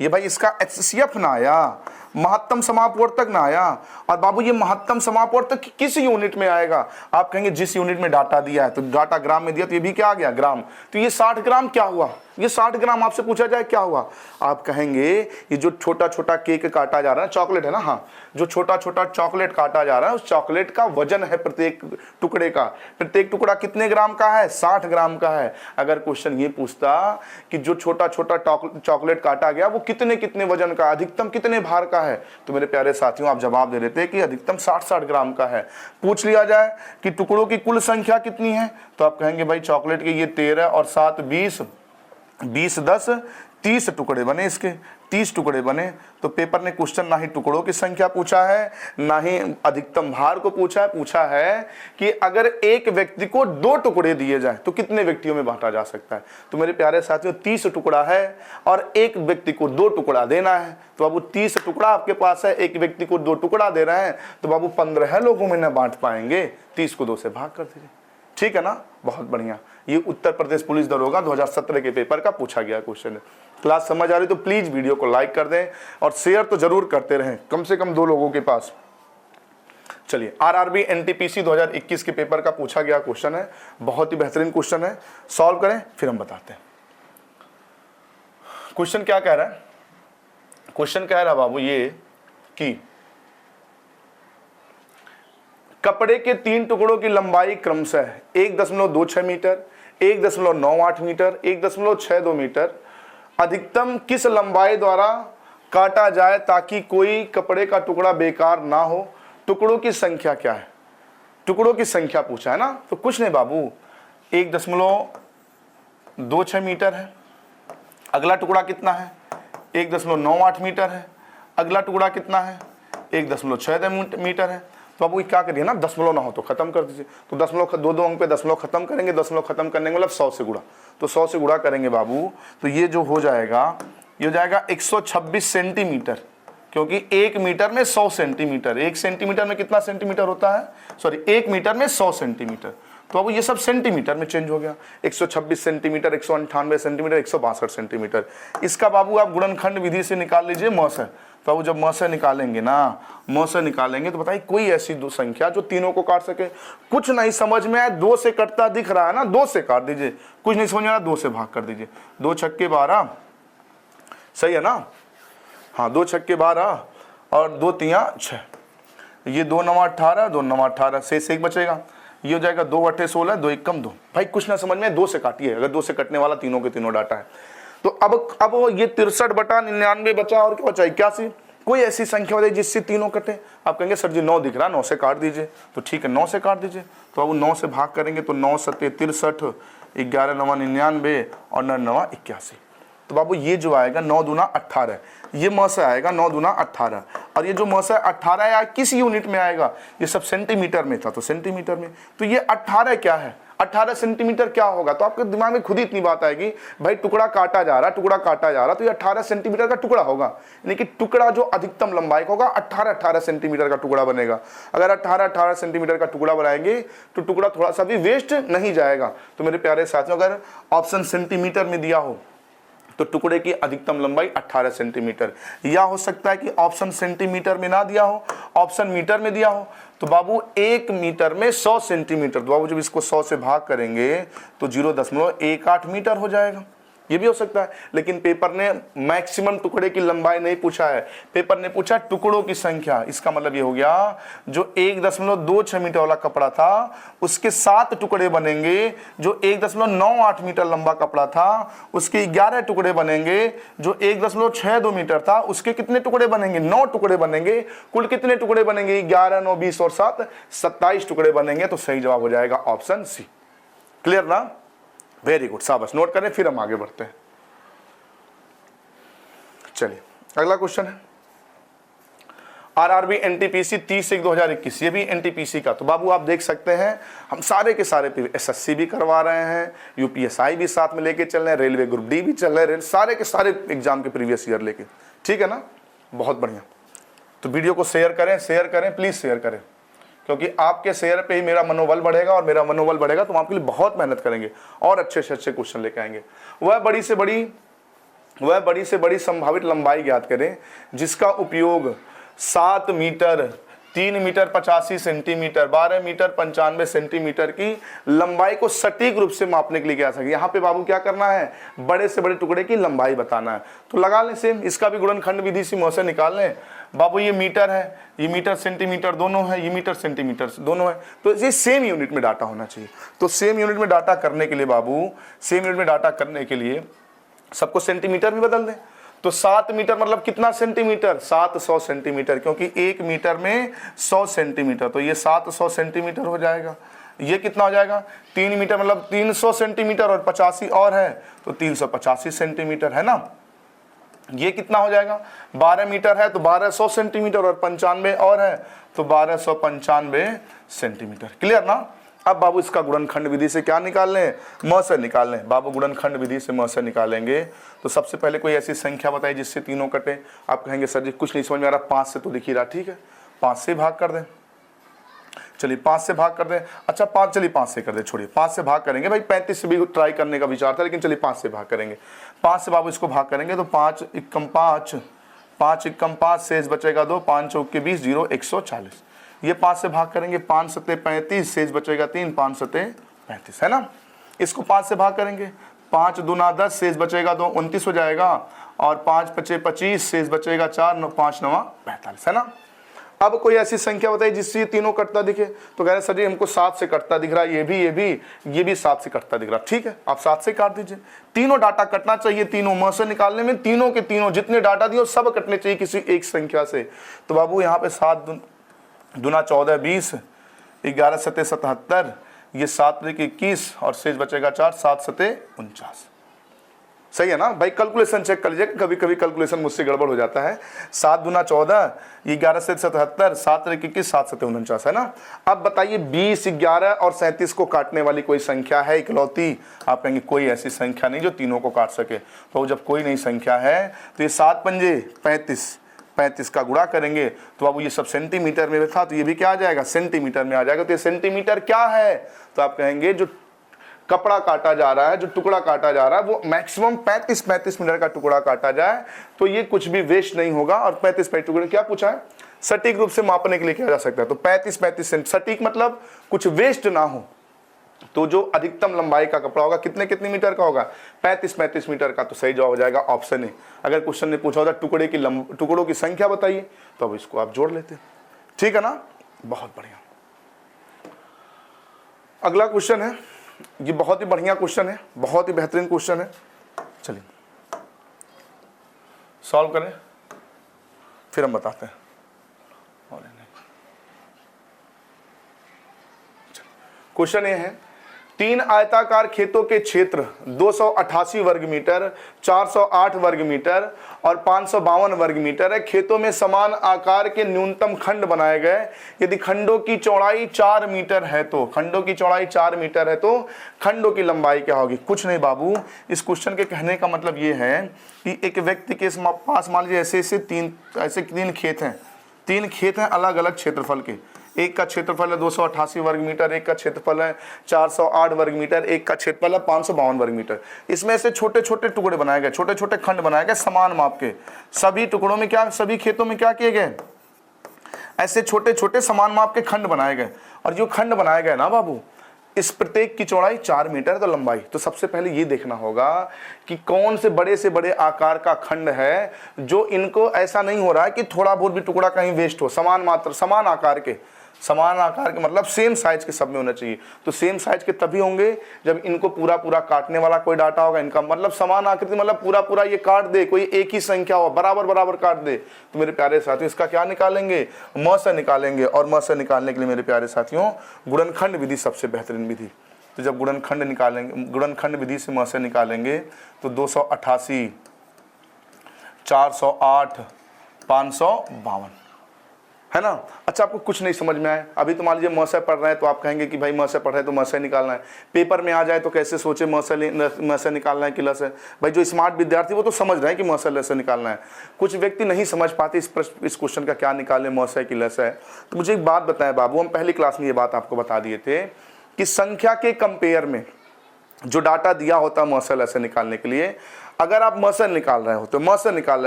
ये भाई इसका एचसीएफ ना आया, महत्तम समापवर्तक ना आया। और बाबू ये महत्तम समापवर्तक किस यूनिट में आएगा? आप कहेंगे जिस यूनिट में डाटा दिया है, तो डाटा ग्राम में दिया तो ये भी क्या आ गया? ग्राम। तो ये 60 ग्राम क्या हुआ? ये 60 ग्राम आपसे पूछा जाए क्या हुआ? आप कहेंगे ये जो छोटा छोटा केक काटा जा रहा है, चॉकलेट है ना, हाँ, जो छोटा छोटा चॉकलेट काटा जा रहा है उस चॉकलेट का वजन है प्रत्येक टुकड़े का। प्रत्येक टुकड़ा कितने ग्राम का है? 60 ग्राम का है। अगर क्वेश्चन ये पूछता कि जो छोटा छोटा चॉकलेट काटा गया वो कितने कितने वजन का, अधिकतम कितने भार का है, तो मेरे प्यारे साथियों आप जवाब दे देते कि अधिकतम 60 ग्राम का है। पूछ लिया जाए कि टुकड़ों की कुल संख्या कितनी है, तो आप कहेंगे भाई चॉकलेट के ये 13 और 7 20, 20 10 30 टुकड़े बने, इसके 30 टुकड़े बने। तो पेपर ने क्वेश्चन ना ही टुकड़ों की संख्या पूछा है, ना ही अधिकतम भार को पूछा है कि अगर एक व्यक्ति को 2 टुकड़े दिए जाए तो कितने व्यक्तियों में बांटा जा सकता है। तो मेरे प्यारे साथियों 30 टुकड़ा है और एक व्यक्ति को 2 टुकड़ा देना है। तो बाबू 30 टुकड़ा आपके पास है, एक व्यक्ति को 2 टुकड़ा दे रहे हैं, तो बाबू 15 लोगों में न बांट पाएंगे। 30 को 2 से भाग कर दीजिए। ठीक है ना, बहुत बढ़िया। ये उत्तर प्रदेश पुलिस दरोगा 2017 के पेपर का पूछा गया क्वेश्चन है। क्लास समझ आ रही तो प्लीज वीडियो को लाइक कर दें और शेयर तो जरूर करते रहें, कम से कम 2 लोगों के पास। चलिए, आरआरबी एनटीपीसी 2021 के पेपर का पूछा गया क्वेश्चन है, बहुत ही बेहतरीन क्वेश्चन है, सॉल्व करें फिर हम बताते हैं। क्वेश्चन क्या कह रहा है? क्वेश्चन कह रहा है बाबू ये कि कपड़े के 3 टुकड़ों की लंबाई क्रमशः 1.26 मीटर, 1.98 मीटर, 1.62 मीटर अधिकतम किस लंबाई द्वारा काटा जाए ताकि कोई कपड़े का टुकड़ा बेकार ना हो? टुकड़ों की संख्या क्या है? टुकड़ों की संख्या पूछा है ना, तो कुछ नहीं बाबू, 1.26 मीटर है, अगला टुकड़ा कितना है? 1.98 मीटर है, अगला टुकड़ा कितना है? 1.6 मीटर है। तो बाबू क्या करिए ना, दशमलव ना हो तो खत्म कर दीजिए। तो दशमलव 2 अंक पे दशमलव खत्म करेंगे, दशमलव खत्म करने के मतलब 100 से गुणा, तो 100 से गुणा करेंगे बाबू, तो ये जो हो जाएगा, ये हो जाएगा 126 सेंटीमीटर, क्योंकि 1 मीटर में 100 सेंटीमीटर, 1 सेंटीमीटर में कितना सेंटीमीटर होता है? सॉरी, 1 मीटर में 100 सेंटीमीटर। तो अब ये सब सेंटीमीटर में चेंज हो गया, 126 सेंटीमीटर, 198 सेंटीमीटर, 162 सेंटीमीटर। इसका बाबू आप गुणनखंड विधि से निकाल लीजिए म से। तो अब जब म से निकालेंगे ना, म से निकालेंगे तो बताइए कोई ऐसी 2 संख्या जो तीनों को काट सके। कुछ नहीं समझ में आया, 2 से कटता दिख रहा है ना, 2 से काट दीजिए। कुछ नहीं समझ में आया, 2 से भाग कर दीजिए। 2 छक्के 12, सही है ना? हाँ, 2 छक्के 12 और 2 तियां 6, ये 2 9 18, 2 9 18, शेष 1 बचेगा। ये हो जाएगा 2 8 16, 2 1 2। भाई कुछ ना समझ में, 2 से काटिए, अगर 2 से कटने वाला तीनों के तीनों डाटा है। तो अब ये 63/99 बचा और क्या बचा? 81। कोई ऐसी संख्या बताइए जिससे तीनों कटे। आप कहेंगे सर जी 9 दिख रहा है, 9 से काट दीजिए। तो ठीक है, 9 से काट दीजिए। तो अब 9 से भाग करेंगे तो 9 7 63, 11 9 99 और 9 9 81। तो बाबू ये जो आएगा 9 दूना 18, ये म से आएगा 9 दूना 18, और ये जो म से 18 आया किस यूनिट में आएगा? ये सब सेंटीमीटर में था, तो सेंटीमीटर में। तो ये 18 क्या है? 18 सेंटीमीटर क्या होगा? तो आपके दिमाग में खुद ही इतनी बात आएगी, भाई टुकड़ा काटा जा रहा, टुकड़ा काटा जा रहा, तो ये 18 सेंटीमीटर का टुकड़ा होगा। यानी कि टुकड़ा जो अधिकतम लंबाई का होगा 18 सेंटीमीटर का टुकड़ा बनेगा। अगर 18 सेंटीमीटर का टुकड़ा बनाएंगे तो टुकड़ा थोड़ा सा भी वेस्ट नहीं जाएगा। तो मेरे प्यारे साथियों, अगर ऑप्शन सेंटीमीटर में दिया हो तो टुकड़े की अधिकतम लंबाई 18 सेंटीमीटर, या हो सकता है कि ऑप्शन सेंटीमीटर में ना दिया हो, ऑप्शन मीटर में दिया हो। तो बाबू 1 मीटर में 100 सेंटीमीटर, तो बाबू जब इसको 100 से भाग करेंगे तो 0.18 मीटर हो जाएगा। ये भी हो सकता है, लेकिन पेपर ने मैक्सिमम टुकड़े की लंबाई नहीं पूछा है, पेपर ने पूछा टुकड़ों की संख्या। इसका मतलब ये हो गया जो 1.26 मीटर वाला कपड़ा था उसके 7 टुकड़े बनेंगे, जो 1.98 मीटर लंबा कपड़ा था उसके 11 टुकड़े बनेंगे, जो 1.62 मीटर था उसके कितने टुकड़े बनेंगे? 9 टुकड़े बनेंगे। कुल कितने टुकड़े बनेंगे? 11 9 20 और 7 27 टुकड़े बनेंगे। तो सही जवाब हो जाएगा ऑप्शन सी। क्लियर ना? वेरी गुड, शाबाश, नोट करें, फिर हम आगे बढ़ते हैं। चलिए, अगला क्वेश्चन है आरआरबी एनटीपीसी 30/1/2021, ये भी एनटीपीसी का। तो बाबू आप देख सकते हैं हम सारे के सारे एसएससी भी करवा रहे हैं, यूपीएसआई भी साथ में लेके चल रहे हैं, रेलवे ग्रुप डी भी चल रहे हैं, सारे के सारे एग्जाम के प्रीवियस ईयर लेके। ठीक है ना, बहुत बढ़िया। तो वीडियो को शेयर करें, प्लीज शेयर करें, क्योंकि आपके शेयर पे ही मेरा मनोबल बढ़ेगा, और मेरा मनोबल बढ़ेगा तो हम आपके लिए बहुत मेहनत करेंगे और अच्छे से अच्छे क्वेश्चन लेके आएंगे। वह बड़ी से बड़ी संभावित लंबाई ज्ञात करें जिसका उपयोग 7 metre, 3 metre 85 centimetre, 12 metre 95 centimetre की लंबाई को सटीक रूप से मापने के लिए किया जा सके। यहाँ पे बाबू क्या करना है? बड़े से बड़े टुकड़े की लंबाई बताना है। तो लगा लें सेम, इसका भी गुणनखंड विधि से मुँह से निकाल लें। बाबू ये मीटर है, ये मीटर सेंटीमीटर दोनों है, ये मीटर सेंटीमीटर दोनों है, तो ये सेम यूनिट में डाटा होना चाहिए। तो सेम यूनिट में डाटा करने के लिए बाबू, सेम यूनिट में डाटा करने के लिए सबको सेंटीमीटर में बदल दें। तो 7 मीटर मतलब कितना सेंटीमीटर? 700 सेंटीमीटर, क्योंकि 1 मीटर में 100 सेंटीमीटर, तो ये 700 सेंटीमीटर हो जाएगा। ये कितना हो जाएगा? 3 मीटर मतलब 300 सेंटीमीटर, और 85 और है तो 385 सेंटीमीटर है ना। ये कितना हो जाएगा? 12 मीटर है तो 1200 सेंटीमीटर, और 95 और है तो 1295 सेंटीमीटर। क्लियर ना? अब बाबू इसका गुणनखंड विधि से क्या निकाल लें? म से निकाल लें। बाबू गुणनखंड विधि से म से निकालेंगे तो सबसे पहले कोई ऐसी संख्या बताइए जिससे तीनों कटे। आप कहेंगे सर जी कुछ नहीं समझ में आ रहा, 5 से तो दिख ही रहा। ठीक है, 5 से भाग कर दें। चलिए 5 से भाग कर दें। अच्छा 5, चलिए 5 से कर दे, छोड़िए 5 से भाग करेंगे भाई, 35 से भी ट्राई करने का विचार था, लेकिन चलिए 5 से भाग करेंगे। 5 से बाबू इसको भाग करेंगे तो 5 एकम 5, 5 एकम 5, शेष बचेगा 2, 5 चौक के 20, 0 140। ये 5 से भाग करेंगे, 5 सते 35, शेष बचेगा 3, 5 सते 35, है ना। इसको 5 से भाग करेंगे, 5 दूना 10, शेष बचेगा 2, 29 हो जाएगा, और 5 पचे 25, शेष बचेगा 4, 5 नवा 45, है ना। अब कोई ऐसी संख्या बताइए जिससे ये तीनों कटता दिखे। तो कह रहे सर जी हमको 7 से कटता दिख रहा है, ये भी 7 से कटता दिख रहा है। ठीक है, आप 7 से काट दीजिए। तीनों डाटा कटना चाहिए, तीनों म से निकालने में तीनों के तीनों जितने डाटा दिए सब कटने चाहिए किसी एक संख्या से। तो बाबू यहाँ पे 7 दूना 14 20, 11 सते 77, ये 7 21, और शेष बचेगा 4, 7 सते 49। सही है ना भाई, कैलकुलेशन चेक कर लीजिए, कभी कभी कैलकुलेशन मुझसे गड़बड़ हो जाता है। 7 दूना 14, 11 से 77, 7 21, 7 सते 49, है ना। अब बताइए 20, 11 और 37 को काटने वाली कोई संख्या है इकलौती? आप कहेंगे कोई ऐसी संख्या नहीं जो तीनों को काट सके। तो जब कोई नहीं संख्या है तो ये 7 पंजे 35, 35 का गुणा करेंगे तो बाबू ये सब सेंटीमीटर में था, तो ये भी क्या आ जाएगा, सेंटीमीटर में आ जाएगा। तो ये सेंटीमीटर क्या है? तो आप कहेंगे जो कपड़ा काटा जा रहा है, जो टुकड़ा काटा जा रहा है, वो मैक्सिमम 35 मीटर का टुकड़ा काटा जाए तो ये कुछ भी वेस्ट नहीं होगा। और 35 टुकड़े क्या पूछा है, सटीक रूप से मापने के लिए किया जा सकता है। तो 35 सेंट, सटीक मतलब कुछ वेस्ट ना हो। तो जो अधिकतम लंबाई का कपड़ा होगा कितने मीटर का होगा, 35 मीटर का। तो सही जवाब हो जाएगा ऑप्शन ए। अगर क्वेश्चन ने पूछा होता टुकड़ों की संख्या बताइए, तो अब इसको आप जोड़ लेते। ठीक है ना, बहुत बढ़िया। अगला क्वेश्चन है, ये बहुत ही बढ़िया क्वेश्चन है, बहुत ही बेहतरीन क्वेश्चन है। चलिए सॉल्व करें, फिर हम बताते हैं। क्वेश्चन ये है, 3 आयताकार खेतों के क्षेत्र 288 वर्ग मीटर, 408 वर्ग मीटर और 552 वर्ग मीटर है। खेतों में समान आकार के न्यूनतम खंड बनाए गए। यदि खंडों की चौड़ाई 4 मीटर है तो खंडों की चौड़ाई 4 मीटर है तो खंडों की लंबाई क्या होगी? कुछ नहीं बाबू, इस क्वेश्चन के कहने का मतलब ये है कि एक व्यक्ति के पास मान लीजिए ऐसे तीन खेत हैं, 3 खेत हैं अलग अलग क्षेत्रफल के। एक का क्षेत्रफल है 288 वर्ग मीटर, एक का क्षेत्रफल है 408 वर्ग मीटर, एक का क्षेत्रफल है 552 वर्ग मीटर। इसमें से छोटे छोटे टुकड़े बनाए गए, छोटे छोटे खंड बनाए गए समान माप के। सभी टुकड़ों में क्या, सभी खेतों में क्या किए गए, ऐसे छोटे छोटे समान माप के खंड बनाए गए। और जो खंड बनाए गए ना बाबू, इस प्रत्येक की चौड़ाई 4 मीटर तो लंबाई। तो सबसे पहले ये देखना होगा कि कौन से बड़े आकार का खंड है जो इनको ऐसा नहीं हो रहा है कि थोड़ा बहुत भी टुकड़ा कहीं वेस्ट हो। समान आकार के मतलब सेम साइज के सब में होना चाहिए। तो सेम साइज के तभी होंगे जब इनको पूरा काटने वाला कोई डाटा होगा। इनका मतलब समान आकृति मतलब पूरा ये काट दे, कोई एक ही संख्या हो, बराबर काट दे। तो मेरे प्यारे साथियों इसका क्या निकालेंगे, म से निकालेंगे। और म से निकालने के लिए मेरे प्यारे साथियों गुणनखंड विधि सबसे बेहतरीन विधि। तो जब गुणनखंड निकालेंगे, गुणनखंड विधि से म से निकालेंगे तो 288, 408, 552, है ना। अच्छा आपको कुछ नहीं समझ में आया, अभी तो मान लीजिए म से पढ़ रहे हैं तो आप कहेंगे कि भाई म से पढ़ रहे हैं तो म से निकालना है। पेपर में आ जाए तो कैसे सोचे म से निकालना है कि ल से। भाई जो स्मार्ट विद्यार्थी वो तो समझ रहे हैं कि म से ल से निकालना है। कुछ व्यक्ति नहीं समझ पाते इस क्वेश्चन का क्या निकालें, म से कि ल से। तो मुझे एक बात बताएं बाबू, हम पहली क्लास में ये बात आपको बता दिए थे कि संख्या के कंपेयर में जो डाटा दिया होता है म से ल से निकालने के लिए, अगर आप म से निकाल रहे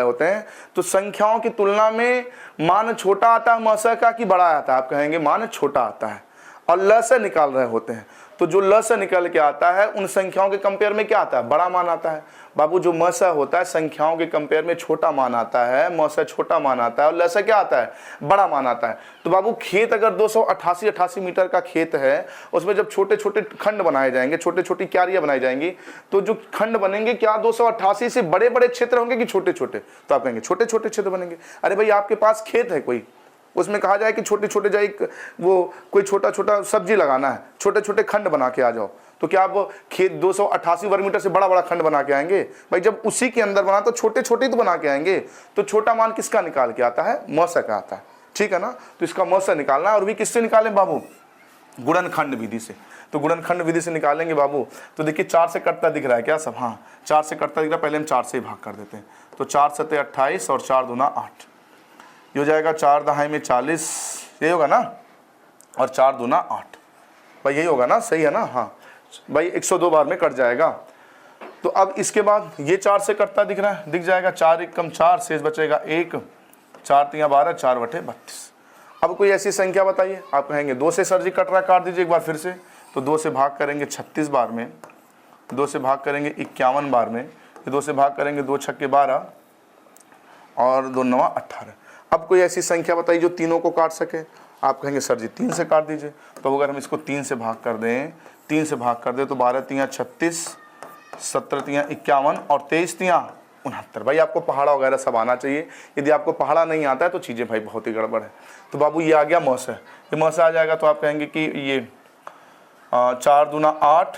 होते हैं तो संख्याओं की तुलना में मान छोटा आता है म से का कि बड़ा आता है? आप कहेंगे मान छोटा आता है। और ल से निकाल रहे होते हैं तो जो ल से निकल के आता है उन संख्याओं के कंपेयर में क्या आता है, बड़ा मान आता है। बाबू जो म से होता है संख्याओं के कंपेयर में छोटा मान आता है, म से छोटा मान आता है, और ल से क्या आता है, बड़ा मान आता है। तो बाबू खेत अगर 288 मीटर का खेत है, उसमें जब छोटे छोटे खंड बनाए जाएंगे, छोटे छोटी क्यारियां बनाई जाएंगी, तो जो खंड बनेंगे क्या 288 से बड़े क्षेत्र होंगे कि छोटे छोटे? तो आप कहेंगे छोटे छोटे क्षेत्र बनेंगे। अरे भाई आपके पास खेत है कोई, उसमें कहा जाए कि छोटे छोटे जाए वो कोई छोटा सब्जी लगाना है, छोटे छोटे खंड बना के आ जाओ, तो क्या आप खेत 288 वर्ग मीटर से बड़ा खंड बना के आएंगे? भाई जब उसी के अंदर बना तो छोटे छोटे तो बना के आएंगे। तो छोटा मान किसका निकाल के आता है, म से का आता है। ठीक है ना, तो इसका म से निकालना है। और भी किससे निकालें बाबू, गुणनखंड विधि से। तो गुणनखंड विधि से निकालेंगे बाबू। तो देखिए 4 से कटता दिख रहा है क्या सब, हाँ 4 से कटता दिख रहा है, पहले हम 4 से ही भाग कर देते हैं। तो 4 सते 28 और 4 दूना 8, ये हो जाएगा 4 दहाई में 40, ये होगा ना। और 4 दूना 8। भाई यही होगा ना, सही है ना? हाँ भाई 102 बार में कट जाएगा। तो अब इसके बाद ये 4 से कटता दिख रहा है, दिख जाएगा 4 एकम 4, शेष बचेगा 1, 4 तिया 12, 4 बटे 32। अब कोई ऐसी संख्या बताइए। आप कहेंगे 2 से सर जी कट रहा है, काट दीजिए एक बार फिर से। तो 2 से भाग करेंगे 36 बार में, 2 से भाग करेंगे 51 बार में, 2 से भाग करेंगे 2 छक्के 12 और 2 नवा 18। अब कोई ऐसी संख्या बताइए जो तीनों को काट सके। आप कहेंगे सर जी 3 से काट दीजिए। तो अगर हम इसको 3 से भाग कर दें, 3 से भाग कर दें तो 12 तिया 36, 17 तिया 51 और 23 तिया 69। भाई आपको पहाड़ा वगैरह सब आना चाहिए। यदि आपको पहाड़ा नहीं आता है तो चीज़ें भाई बहुत ही गड़बड़ है। तो बाबू ये आ गया मौसे, ये मौसे आ जाएगा। तो आप कहेंगे कि ये 4 दूना 8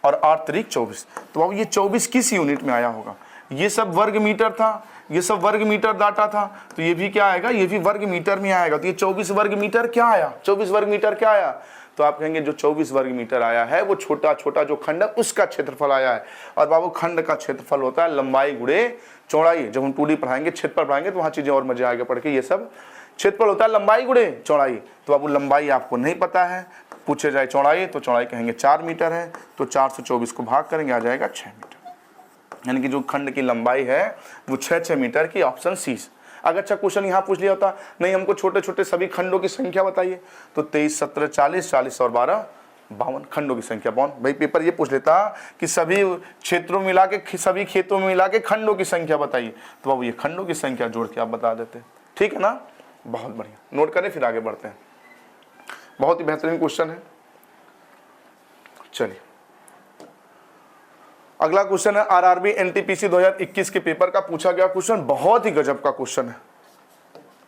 और 8 त्रिक 24। तो बाबू ये 24 किस यूनिट में आया होगा? ये सब वर्ग मीटर था, ये सब वर्ग मीटर डाटा था, तो ये भी क्या आएगा? ये भी वर्ग मीटर में आएगा। तो ये 24 वर्ग मीटर क्या आया? 24 वर्ग मीटर क्या आया? तो आप कहेंगे जो 24 वर्ग मीटर आया है वो छोटा छोटा जो खंड है उसका क्षेत्रफल आया है। और बाबू खंड का क्षेत्रफल होता है लंबाई गुणे चौड़ाई। जब हम 2D पढ़ाएंगे, क्षेत्रफल पढ़ाएंगे तो वहाँ चीज़ें और मजे आगे पढ़ के। ये सब क्षेत्रफल होता है लंबाई गुणे चौड़ाई। तो बाबू लंबाई आपको नहीं पता है, पूछे जाए चौड़ाई तो चौड़ाई कहेंगे 4 मीटर है। तो 4 से 24 को भाग करेंगे, आ जाएगा 6 मीटर। यानी कि जो खंड की लंबाई है वो 6 मीटर की, ऑप्शन सी। अगर अच्छा क्वेश्चन यहाँ पूछ लिया होता, नहीं हमको छोटे छोटे सभी खंडों की संख्या बताइए, तो 23, 17, 40, 40 और 12 52 खंडों की संख्या। भाई पेपर ये पूछ लेता कि सभी क्षेत्रों में मिला के, सभी खेतों में मिला के खंडों की संख्या बताइए, तो बाबू ये खंडों की संख्या जोड़ के आप बता देते। ठीक है ना? बहुत बढ़िया, नोट करें फिर आगे बढ़ते हैं। बहुत ही बेहतरीन क्वेश्चन है। चलिए अगला क्वेश्चन है आरआरबी एनटीपीसी 2021 के पेपर का पूछा गया क्वेश्चन। बहुत ही गजब का क्वेश्चन है,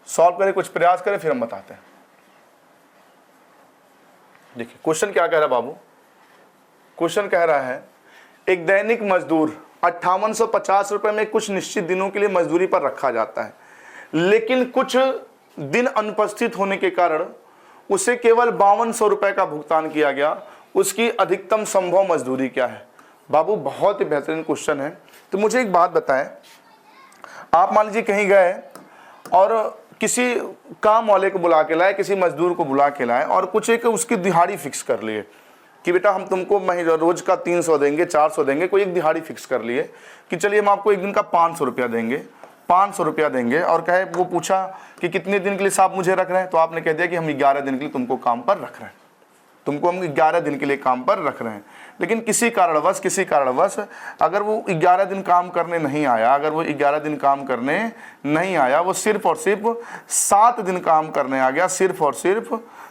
सॉल्व करें, कुछ प्रयास करें, फिर हम बताते हैं। देखिए क्वेश्चन क्या कह रहा है बाबू। क्वेश्चन कह रहा है एक दैनिक मजदूर 5850 रुपए में कुछ निश्चित दिनों के लिए मजदूरी पर रखा जाता है, लेकिन कुछ दिन अनुपस्थित होने के कारण उसे केवल 5200 रुपए का भुगतान किया गया। उसकी अधिकतम संभव मजदूरी क्या है? बाबू बहुत ही बेहतरीन क्वेश्चन है। तो मुझे एक बात बताएं, आप मान लीजिए कहीं गए और किसी काम वाले को बुला के लाए, किसी मजदूर को बुला के लाए और कुछ एक उसकी दिहाड़ी फिक्स कर लिए कि बेटा हम तुमको रोज का 300 देंगे, 400 देंगे, कोई एक दिहाड़ी फिक्स कर लिए कि चलिए हम आपको एक दिन का 500 रुपया देंगे, 500 रुपया देंगे। और कहे वो पूछा कि कितने दिन के लिए साहब मुझे रख रहे हैं, तो आपने कह दिया कि हम 11 दिन के लिए तुमको काम पर रख रहे हैं, तुमको हम 11 दिन के लिए काम पर रख रहे हैं। लेकिन किसी कारणवश अगर वो 11 दिन काम करने नहीं आया, अगर वो 11 दिन काम करने नहीं आया, वो सिर्फ और सिर्फ 7 दिन काम करने आ गया, सिर्फ और सिर्फ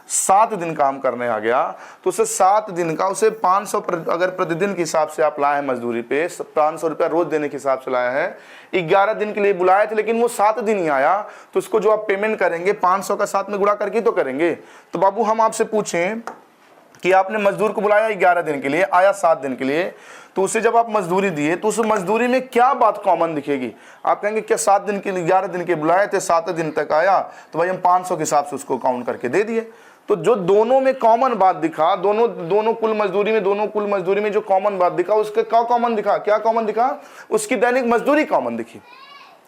7 दिन काम करने आ गया, तो उसे 7 दिन का उसे 500 अगर प्रतिदिन के हिसाब से आप लाए हैं मजदूरी पे, 500 रुपया रोज देने के हिसाब से लाया है, 11 दिन के लिए बुलाए थे लेकिन वो 7 दिन ही आया, तो उसको जो आप पेमेंट करेंगे 500 का 7 में गुणा करके तो करेंगे। तो बाबू हम आपसे पूछें कि आपने मजदूर को बुलाया 11 दिन के लिए, आया 7 दिन के लिए, तो उसे जब आप मजदूरी दिए तो उस मजदूरी में क्या बात कॉमन दिखेगी? आप कहेंगे क्या 7 दिन के लिए 11 दिन के बुलाए थे, 7 दिन तक आया, तो भाई हम 500 के हिसाब से उसको काउंट करके दे दिए। तो जो दोनों में कॉमन बात दिखा, दोनों कुल मजदूरी में जो कॉमन बात दिखा, उसके क्या कॉमन दिखा? क्या कॉमन दिखा? उसकी दैनिक मजदूरी कॉमन दिखी,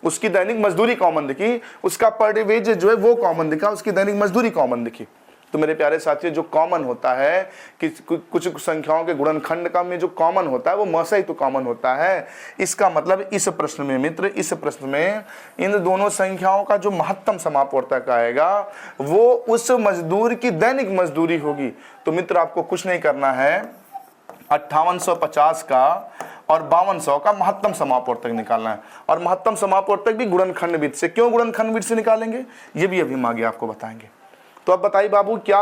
उसकी दैनिक मजदूरी कॉमन दिखी, उसका पर डे वेज जो है वो कॉमन दिखा, उसकी दैनिक मजदूरी कॉमन दिखी। तो मेरे प्यारे साथियों, जो कॉमन होता है कि कुछ संख्याओं के गुणनखंड का में जो कॉमन होता है वो मौसा ही तो कॉमन होता है। इसका मतलब इस प्रश्न में मित्र, इस प्रश्न में इन दोनों संख्याओं का जो महत्तम समापवर्तक आएगा वो उस मजदूर की दैनिक मजदूरी होगी। तो मित्र आपको कुछ नहीं करना है, 5850 का और 5200 का महत्तम समापवर्तक निकालना है। और महत्तम समापवर्तक भी गुणनखंड विधि से। क्यों गुणनखंड विधि से निकालेंगे ये भी अभी हम आगे आपको बताएंगे। तो अब बताइए बाबू क्या,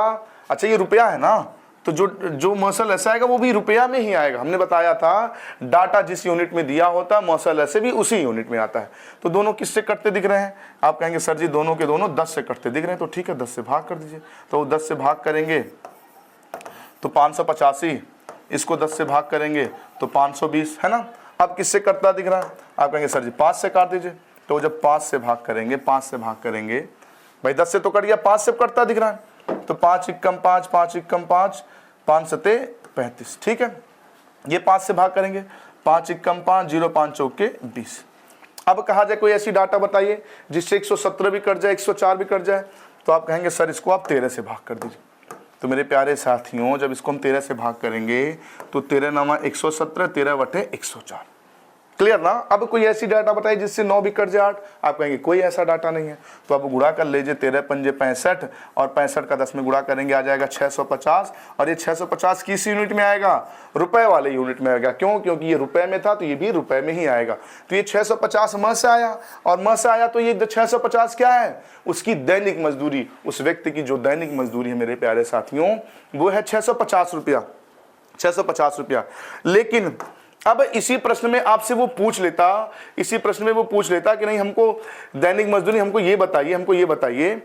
अच्छा ये रुपया है ना, तो जो मौसल ऐसा आएगा वो भी रुपया में ही आएगा। हमने बताया था डाटा जिस यूनिट में दिया होता है मौसल ऐसे भी उसी यूनिट में आता है। तो दोनों किससे कटते दिख रहे हैं? आप कहेंगे सर जी दोनों के दोनों 10 से कटते दिख रहे हैं, तो ठीक है 10 से भाग कर दीजिए। तो 10 से भाग करेंगे तो 585, इसको 10 से भाग करेंगे तो 520, है ना। अब किससे कटता दिख रहा है? आप कहेंगे सर जी 5 से काट दीजिए। तो जब 5 से भाग करेंगे, 5 से भाग करेंगे, भाई 10 से तो कट गया, 5 से कटता दिख रहा है, तो 5 एकम 5, 5 एकम 5, 5 सते 35, ठीक है। ये 5 से भाग करेंगे, 5 एकम 5, 0 5 चौके 20। अब कहा जाए कोई ऐसी डाटा बताइए जिससे 117 भी कट जाए, 104 भी कट जाए, तो आप कहेंगे सर इसको आप 13 से भाग कर दीजिए। तो मेरे प्यारे साथियों जब इसको हम 13 से भाग करेंगे तो 13 9 117, 13 बटे 104। क्लियर ना। अब कोई ऐसी डाटा बताइए जिससे 9 भी कट जाए 8। आप कहेंगे कोई ऐसा डाटा नहीं है, तो अब गुणा कर लीजिए 13 पंजे 65 और 65 का 10 में गुणा करेंगे आ जाएगा 650। और ये 650 किस यूनिट में आएगा? रुपए वाले यूनिट में आएगा। क्यों? क्योंकि ये रुपए में था तो ये भी रुपए में ही आएगा। तो ये 650 म से आया और म से आया तो ये 650 क्या है? उसकी दैनिक मजदूरी। उस व्यक्ति की जो दैनिक मजदूरी है मेरे प्यारे साथियों वो है 650 रुपया, 650 रुपया। लेकिन अब इसी प्रश्न में आपसे वो पूछ लेता, इसी प्रश्न में वो पूछ लेता कि नहीं हमको दैनिक मजदूरी हमको ये बताइए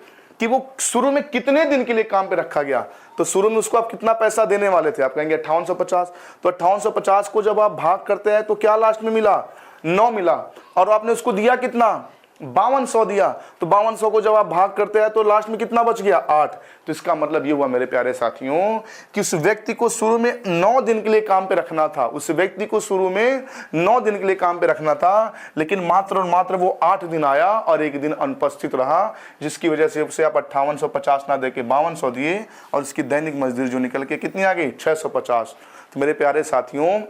कि वो शुरू में कितने दिन के लिए काम पे रखा गया। तो शुरू में उसको आप कितना पैसा देने वाले थे? आप कहेंगे 5850। तो 5850 को जब आप भाग करते हैं तो क्या लास्ट में मिला? 9 मिला। और आपने उसको दिया कितना? 5200 दिया। तो 5200 को जब आप भाग करते हैं तो लास्ट में कितना बच गया? 8। तो इसका मतलब ये हुआ मेरे प्यारे साथियों कि उस व्यक्ति को शुरू में 9 दिन के लिए काम पे रखना था, उस व्यक्ति को शुरू में 9 दिन के लिए काम पे रखना था, लेकिन मात्र और मात्र वो 8 दिन आया और 1 दिन अनुपस्थित रहा, जिसकी वजह से उसे आप 5850 ना दे के 5200 दिए और उसकी दैनिक मजदूरी जो निकल के कितनी आ गई? 650। तो मेरे प्यारे साथियों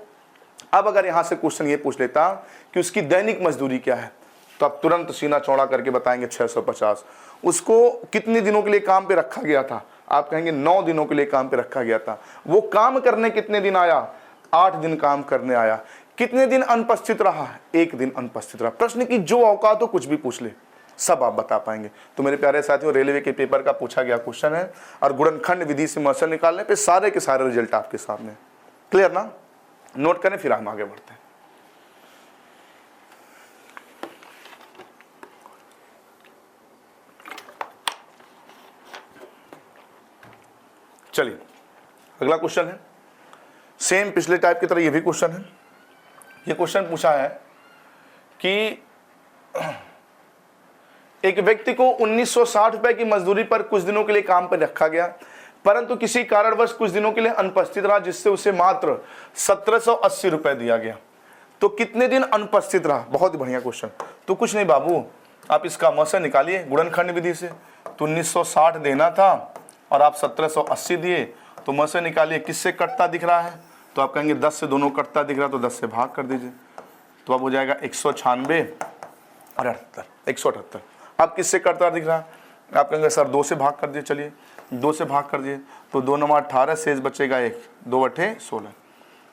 अब अगर यहां से क्वेश्चन ये पूछ लेता कि उसकी दैनिक मजदूरी क्या है तो आप तुरंत सीना चौड़ा करके बताएंगे 650। उसको कितने दिनों के लिए काम पे रखा गया था? आप कहेंगे 9 दिनों के लिए काम पे रखा गया था। वो काम करने कितने दिन आया? 8 दिन काम करने आया। कितने दिन अनुपस्थित रहा? 1 दिन अनुपस्थित रहा। प्रश्न की जो औकात हो कुछ भी पूछ ले, सब आप बता पाएंगे। तो मेरे प्यारे साथियों रेलवे के पेपर का पूछा गया क्वेश्चन है और गुणनखंड विधि से मौसम निकालने पे सारे के सारे रिजल्ट आपके सामने। क्लियर ना? नोट करें फिर हम आगे बढ़ते हैं। चलिए अगला क्वेश्चन है सेम पिछले टाइप की तरह ये भी क्वेश्चन है। ये क्वेश्चन पूछा है कि एक व्यक्ति को 1960 रुपए की मजदूरी पर कुछ दिनों के लिए काम पर रखा गया, परंतु किसी कारणवश कुछ दिनों के लिए अनुपस्थित रहा, जिससे उसे मात्र 1780 रुपए दिया गया। तो कितने दिन अनुपस्थित रहा? बहुत ही बढ़िया क्वेश्चन। तो कुछ नहीं बाबू, आप इसका मौसम निकालिए गुणनखंड विधि से। तो 1960 देना था और आप 1780 दिए, तो मौसम निकालिए किससे कटता दिख रहा है? तो आप कहेंगे 10 से दोनों कटता दिख रहा, तो 10 से भाग कर दीजिए। तो अब हो जाएगा 196 और 178। अब किससे कटता दिख रहा है? आप कहेंगे सर 2 से भाग कर दिए। चलिए 2 से भाग कर दिए तो 2 9 18 शेष बचेगा 1, 2 बटे 16।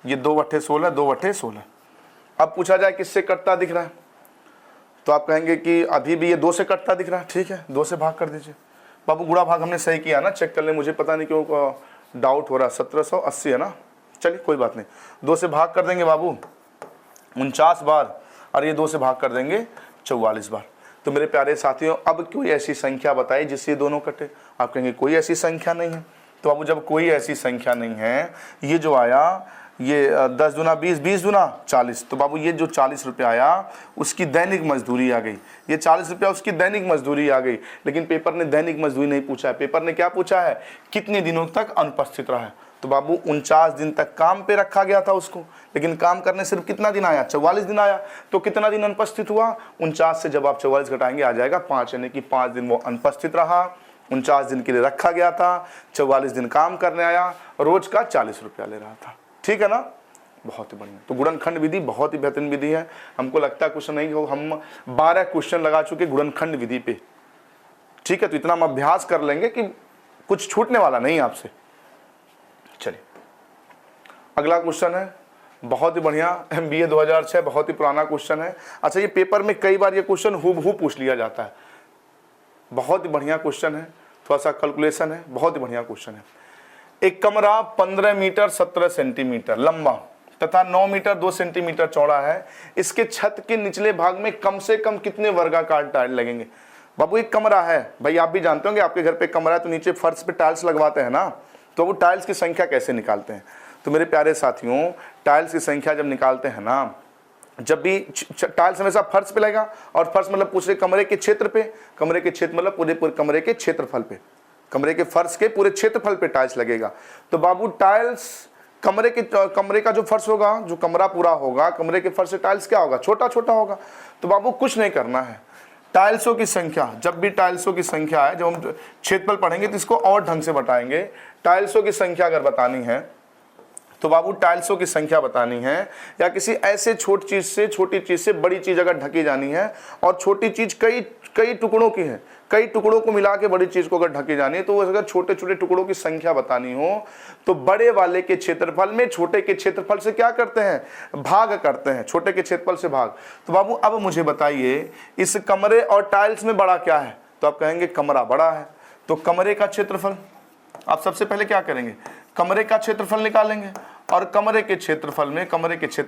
ये 2 बटे 16, 2 बटे 16। अब पूछा जाए किससे कटता दिख रहा है, तो आप कहेंगे कि अभी भी ये 2 से कटता दिख रहा है। ठीक है 2 से भाग कर दीजिए। बाबू गुणा भाग हमने सही किया ना, चेक कर ले, मुझे पता नहीं क्यों डाउट हो रहा है। 1780 है ना, चलिए कोई बात नहीं। 2 से भाग कर देंगे बाबू 49 बार और ये 2 से भाग कर देंगे 44 बार। तो मेरे प्यारे साथियों अब कोई ऐसी संख्या बताइए जिससे ये दोनों कटे। आप कहेंगे कोई ऐसी संख्या नहीं है। तो बाबू जब कोई ऐसी संख्या नहीं है, ये जो आया ये 10 दूना 20, 20 दूना 40, तो बाबू ये जो 40 रुपये आया उसकी दैनिक मजदूरी आ गई। ये 40 रुपया उसकी दैनिक मजदूरी आ गई। लेकिन पेपर ने दैनिक मजदूरी नहीं पूछा है, पेपर ने क्या पूछा है? कितने दिनों तक अनुपस्थित रहा है। तो बाबू 49 दिन तक काम पे रखा गया था उसको, लेकिन काम करने सिर्फ कितना दिन आया? 44 दिन आया। तो कितना दिन अनुपस्थित हुआ? 49 से जब आप 44 घटाएंगे आ जाएगा 5, यानी कि 5 दिन वो अनुपस्थित रहा। 49 दिन के लिए रखा गया था, 44 दिन काम करने आया, रोज का 40 रुपया ले रहा था। ठीक है ना? बहुत ही बढ़िया। तो गुणनखंड विधि बहुत ही बेहतरीन विधि है। हमको लगता है क्वेश्चन नहीं हो, हम 12 क्वेश्चन लगा चुके गुणनखंड विधि पे। ठीक है, तो इतना हम अभ्यास कर लेंगे कि कुछ छूटने वाला नहीं आपसे। चलिए अगला क्वेश्चन है बहुत ही बढ़िया, MBA 2006, बहुत ही पुराना क्वेश्चन है। अच्छा ये पेपर में कई बार ये क्वेश्चन हूबहू पूछ लिया जाता है। बहुत ही बढ़िया क्वेश्चन है, थोड़ा सा कैलकुलेशन है, बहुत ही बढ़िया क्वेश्चन है। एक कमरा 15 मीटर 17 सेंटीमीटर लंबा तथा 9 मीटर 2 सेंटीमीटर चौड़ा है। इसके छत के निचले भाग में कम से कम कितने वर्गाकार टाइल लगेंगे? बाबू एक कमरा है, भाई आप भी जानते होंगे आपके घर पे कमरा है तो नीचे फर्श पे टाइल्स लगवाते हैं ना, तो वो टाइल्स की संख्या कैसे निकालते हैं? तो मेरे प्यारे साथियों टाइल्स की संख्या जब निकालते हैं ना, जब भी टाइल्स हमेशा फर्श पे लगेगा, और फर्श मतलब पूरे कमरे के क्षेत्र पे, कमरे के क्षेत्र मतलब पूरे कमरे के क्षेत्रफल पे, कमरे के फर्श के पूरे क्षेत्रफल पे टाइल्स लगेगा। तो बाबू टाइल्स कमरे का जो फर्श होगा, जो कमरा पूरा होगा, कमरे के फर्श से टाइल्स क्या होगा? छोटा छोटा होगा। तो बाबू कुछ नहीं करना है, टाइल्सों की संख्या, जब भी टाइल्सों की संख्या है, जब हम क्षेत्रफल पढ़ेंगे तो इसको और ढंग से बताएंगे। टाइल्सों की संख्या अगर बतानी है तो बाबू टाइल्सों की संख्या बतानी है, या किसी ऐसे छोटी चीज से बड़ी चीज अगर ढकी जानी है, और छोटी चीज कई टुकड़ों की है, कई टुकड़ों को मिला के बड़ी चीज को अगर ढकी जानी है, तो अगर छोटे छोटे टुकड़ों की संख्या बतानी हो तो बड़े वाले के क्षेत्रफल में छोटे के क्षेत्रफल से क्या करते हैं, भाग करते हैं, छोटे के क्षेत्रफल से भाग। तो बाबू अब मुझे बताइए इस कमरे और टाइल्स में बड़ा क्या है, तो आप कहेंगे कमरा बड़ा है, तो कमरे का क्षेत्रफल आप सबसे पहले क्या करेंगे, कमरे का क्षेत्रफल निकालेंगे, और कमरे के क्षेत्रफल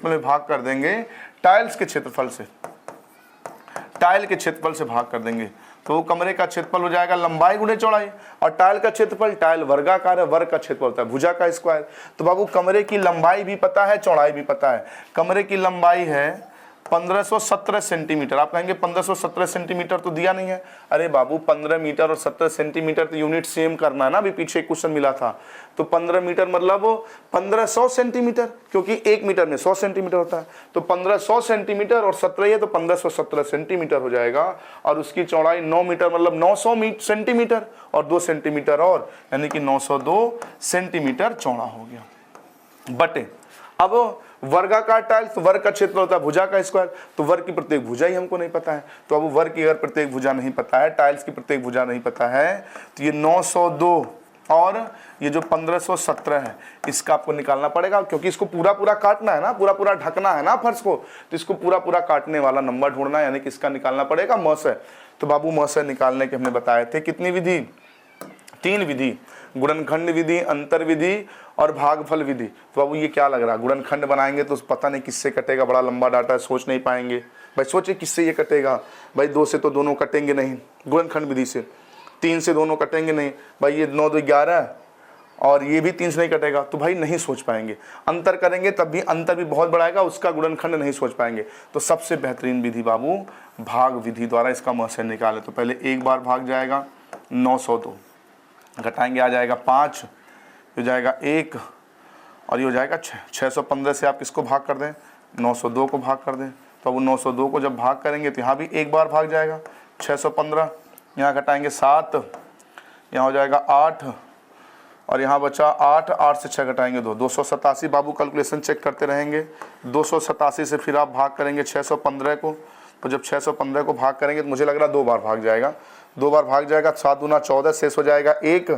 में भाग कर देंगे टाइल्स के क्षेत्रफल से, टाइल के क्षेत्रफल से भाग कर देंगे, तो वो कमरे का क्षेत्रफल हो जाएगा लंबाई गुणे चौड़ाई, और टाइल का क्षेत्रफल, टाइल वर्गाकार है, वर्ग का क्षेत्रफल होता है भुजा का स्क्वायर। तो बाबू कमरे की लंबाई भी पता है, चौड़ाई भी पता है। कमरे की लंबाई है 1517 सेंटीमीटर। आप कहेंगे 1517 सेंटीमीटर तो दिया नहीं है। अरे बाबू 15 मीटर और 17 सेंटीमीटर तो यूनिट सेम करना है ना, अभी पीछे क्वेश्चन मिला था। तो 15 मीटर मतलब 1500 सेंटीमीटर, क्योंकि 1 मीटर में 100 सेंटीमीटर होता है। तो 1500 सेंटीमीटर और 17 है तो 1517 सेंटीमीटर हो जाएगा, और उसकी चौड़ाई 9 मीटर मतलब 900 सेंटीमीटर और 2 सेंटीमीटर और, यानी कि 902 सेंटीमीटर चौड़ा हो गया। बटे अब वर्गाकार टाइल्स, वर्ग का क्षेत्र होता है भुजा का स्क्वायर, तो वर्ग की प्रत्येक भुजा ही हमको नहीं पता है। तो अब वर्ग की अगर प्रत्येक भुजा नहीं पता है, टाइल्स की प्रत्येक भुजा नहीं पता है, तो ये 902 और ये जो 1517 है इसका आपको निकालना पड़ेगा, क्योंकि इसको पूरा पूरा काटना है ना, पूरा पूरा ढकना है ना फर्श को, तो इसको पूरा पूरा काटने वाला नंबर ढूंढना है, यानी कि इसका निकालना पड़ेगा म से। तो बाबू म से निकालने के हमने बताए थे कितनी विधि, 3 विधि, गुणनखंड विधि, अंतर विधि और भागफल विधि। तो बाबू ये क्या लग रहा है, गुणनखंड बनाएंगे तो पता नहीं किससे कटेगा, बड़ा लंबा डाटा है, सोच नहीं पाएंगे भाई। सोचिए किससे ये कटेगा भाई, 2 से तो दोनों कटेंगे नहीं गुणनखंड विधि से, 3 से दोनों कटेंगे नहीं भाई, ये 9 2 11 और ये भी 3 से नहीं कटेगा, तो भाई नहीं सोच पाएंगे। अंतर करेंगे तब भी अंतर भी बहुत बढ़ाएगा, उसका गुणनखंड नहीं सोच पाएंगे। तो सबसे बेहतरीन विधि बाबू भाग विधि द्वारा इसका म से निकाले। तो पहले एक बार भाग जाएगा 902, घटाएंगे आ जाएगा 5, हो जाएगा 1 और ये हो जाएगा 6। 615 से आप किसको भाग कर दें, 902 को भाग कर दें। तो अब 902 को जब भाग करेंगे तो यहाँ भी एक बार भाग जाएगा 615, यहाँ घटाएंगे 7, यहाँ हो जाएगा 8 और यहाँ बचा 8, 8 से 6 घटाएंगे 2, 287। बाबू कैलकुलेशन चेक करते रहेंगे। 287 से फिर आप भाग करेंगे 615 को, तो जब 615 को भाग करेंगे तो मुझे लग रहा है 2 बार भाग जाएगा, 2 बार भाग जाएगा। 7 दूना 14 शेष हो जाएगा 1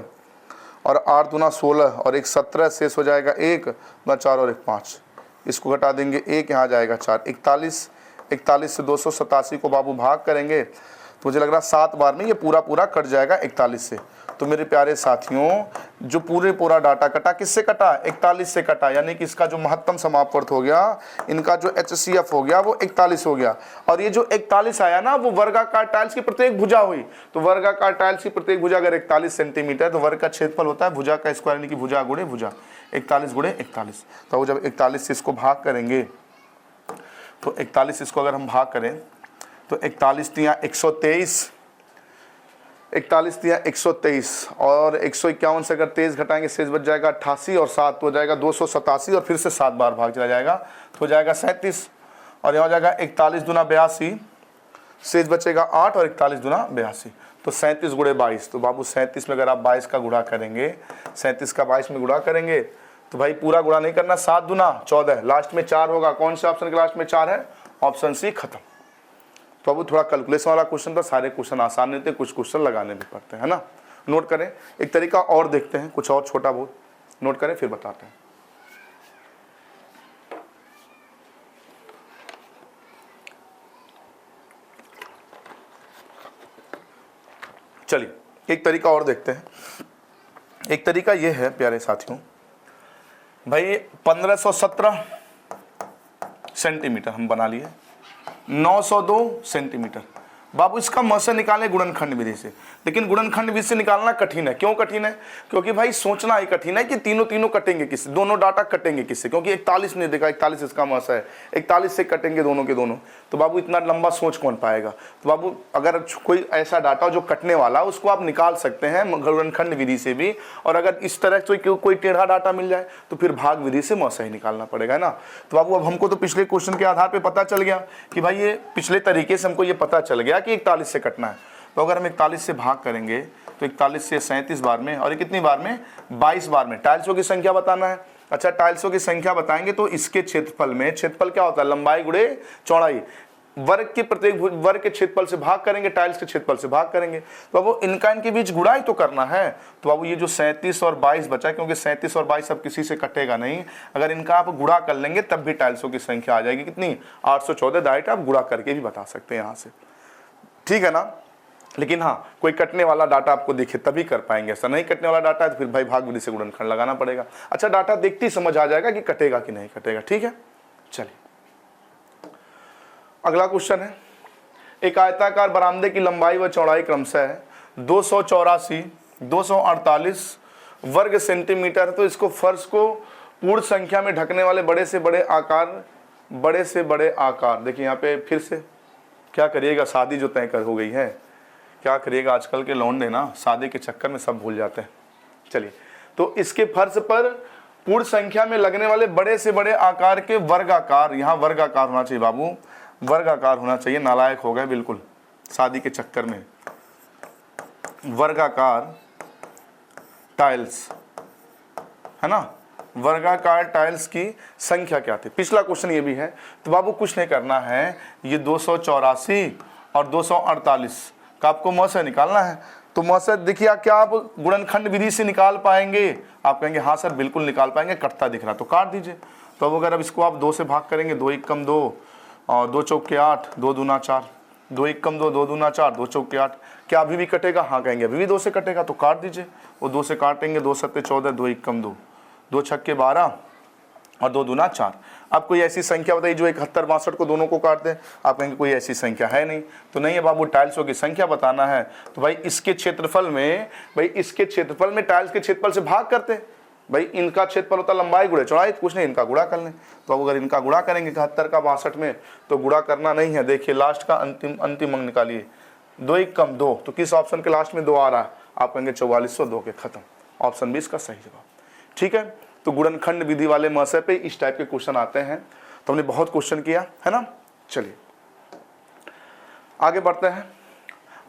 और 8 दूना 16 और 1 17 शेष हो जाएगा 1 दूना 4 और 1 5, इसको घटा देंगे 1, यहाँ जाएगा 4, 41। 41 से 287 को बाबू भाग करेंगे तो मुझे लग रहा है 7 बार में ये पूरा पूरा कट जाएगा 41 से। तो मेरे प्यारे साथियों जो पूरा डाटा कटा किससे कटा, 41 से कटा, यानी कि इसका जो महत्तम समापवर्त हो गया, इनका जो HCF हो गया वो 41 हो गया। और ये जो 41 आया ना वो वर्गाकार टाइल्स की प्रत्येक भुजा हुई। तो वर्गाकार टाइल्स की प्रत्येक भुजा अगर 41 सेंटीमीटर, तो वर्ग का क्षेत्रफल होता है भुजा का स्क्वायर, यानी कि भुजा गुणे भुजा, 41 गुणे 41। तो जब 41 से इसको भाग करेंगे तो 41 इसको अगर हम भाग करें तो 41 तिया 123, 41 तिया 123 और 151 से अगर 23 घटाएंगे शेष बच जाएगा 88 और 7 हो जाएगा 287 और फिर से 7 बार भाग चला जाएगा तो हो जाएगा 37 और यहाँ हो जाएगा 41 दूना 82, शेष बचेगा 8 और 41 दूना 82, तो 37 गुणे 22। तो बाबू 37 में अगर आप 22 का गुणा करेंगे, 37 का 22 में गुणा करेंगे तो भाई पूरा गुणा नहीं करना, 7 दूना 14, लास्ट में 4 होगा। कौन से ऑप्शन के लास्ट में 4 है, ऑप्शन सी, खत्म। तो अब थोड़ा कैलकुलेशन वाला क्वेश्चन था, सारे क्वेश्चन आसान नहीं थे, कुछ क्वेश्चन लगाने भी पड़ते हैं, है ना। नोट करें, एक तरीका और देखते हैं, कुछ और छोटा बहुत नोट करें फिर बताते हैं। चलिए एक तरीका और देखते हैं। एक तरीका ये है प्यारे साथियों, भाई 1517 सेंटीमीटर हम बना लिए, 902 सेंटीमीटर। बाबू इसका म से निकालें गुणनखंड विधि से, लेकिन गुणनखंड विधि से निकालना कठिन है। क्यों कठिन है, क्योंकि भाई सोचना ही कठिन है कि तीनों कटेंगे किससे, दोनों डाटा कटेंगे किससे, क्योंकि 41 ने देखा 41 इसका म है, 41 से कटेंगे दोनों के दोनों। तो बाबू इतना लंबा सोच कौन पाएगा। तो बाबू अगर कोई ऐसा डाटा जो कटने वाला उसको आप निकाल सकते हैं गुणनखंड विधि से भी, और अगर इस तरह से कोई टेढ़ा डाटा मिल जाए तो फिर भाग विधि से म से ही निकालना पड़ेगा, है ना। तो बाबू अब हमको तो पिछले क्वेश्चन के आधार पर पता चल गया कि भाई ये पिछले तरीके से हमको ये पता चल गया कि 41 से कटना है। तो अगर हम 41 से भाग करेंगे तो 41 से 37 बार में, और ये कितनी बार में, 22 बार में टाइल्सों की संख्या बताना है। अच्छा, टाइल्सों की संख्या बताएंगे तो इसके क्षेत्रफल में, क्षेत्रफल क्या होता है, लंबाई गुणे चौड़ाई, वर्ग के प्रत्येक वर्ग के क्षेत्रफल से भाग करेंगे, टाइल्स के क्षेत्रफल से भाग करेंगे। तो अब वो इनका इनके बीच गुणा ही तो करना है। तो अब ये जो 37 और 22 बचा, क्योंकि 37 और 22 अब किसी से कटेगा नहीं, अगर इनका आप गुणा कर लेंगे तब भी टाइल्सों की संख्या आ जाएगी कितनी, 814। डायरेक्ट आप गुणा करके भी बता सकते हैं यहाँ से, ठीक है ना। लेकिन हाँ, कोई कटने वाला डाटा आपको दिखे तभी कर पाएंगे, ऐसा नहीं कटने वाला डाटा है तो फिर भाई भाग विधि से गुणनखंड लगाना पड़ेगा। अच्छा, डाटा देखते ही समझ आ जाएगा कि कटेगा कि नहीं कटेगा, ठीक है। चलिए अगला क्वेश्चन है, एक आयताकार बरामदे की लंबाई व चौड़ाई क्रमशः 284, 248 वर्ग सेंटीमीटर है। तो इसको फर्श को पूर्ण संख्या में ढकने वाले बड़े से बड़े आकार, देखिए यहाँ पे फिर से क्या करिएगा, शादी जो तय कर हो गई है, क्या करिएगा, आजकल के लौंडे ना शादी के चक्कर में सब भूल जाते हैं। चलिए, तो इसके फर्श पर पूर्ण संख्या में लगने वाले बड़े से बड़े आकार के वर्गाकार, यहाँ वर्गाकार होना चाहिए बाबू, वर्गाकार होना चाहिए, नालायक हो गए बिल्कुल शादी के चक्कर में। वर्गाकार टाइल्स है ना, वर्गाकार टाइल्स की संख्या क्या थी, पिछला क्वेश्चन ये भी है। तो बाबू कुछ नहीं करना है, ये 284 और 248 का आपको मौसे निकालना है। तो मौसे देखिए, क्या आप गुणनखंड विधि से निकाल पाएंगे, आप कहेंगे हाँ सर बिल्कुल निकाल पाएंगे, कटता दिख रहा तो काट दीजिए। तो अब अगर अब इसको आप 2 से भाग करेंगे, 2 1 कम 2 और 2 चौके 8, 2 दूना 4, 2 1 कम 2, 2 दूना 4, 2 चौके 8, क्या अभी भी कटेगा, हाँ कहेंगे अभी भी 2 से कटेगा तो काट दीजिए। वो 2 से काटेंगे, 2 सत्ते 14, 2 1 कम 2, 2 छक्के 12 और 2 दूना 4। अब कोई ऐसी संख्या बताइए जो 71 62 को दोनों को काट दें, आप कहेंगे कोई ऐसी संख्या है नहीं। तो नहीं है बाबू, टाइल्सों की संख्या बताना है। तो भाई इसके क्षेत्रफल में, टाइल्स के क्षेत्रफल से भाग करते, भाई इनका क्षेत्रफल होता लंबाई गुणे चौड़ाई, कुछ नहीं इनका गुणा कर लें। तो अब अगर इनका गुणा करेंगे 71 का 62 में, तो गुणा करना नहीं है। देखिए लास्ट का अंतिम अंक निकालिए, 2 1 कम 2, तो किस ऑप्शन के लास्ट में 2 आ रहा है, आप कहेंगे 4402 के खत्म, ऑप्शन 20 का सही जवाब, ठीक है। तो गुणनखंड विधि वाले मसले पे इस टाइप के क्वेश्चन आते हैं। तो हमने बहुत क्वेश्चन किया है ना। चलिए आगे बढ़ते हैं।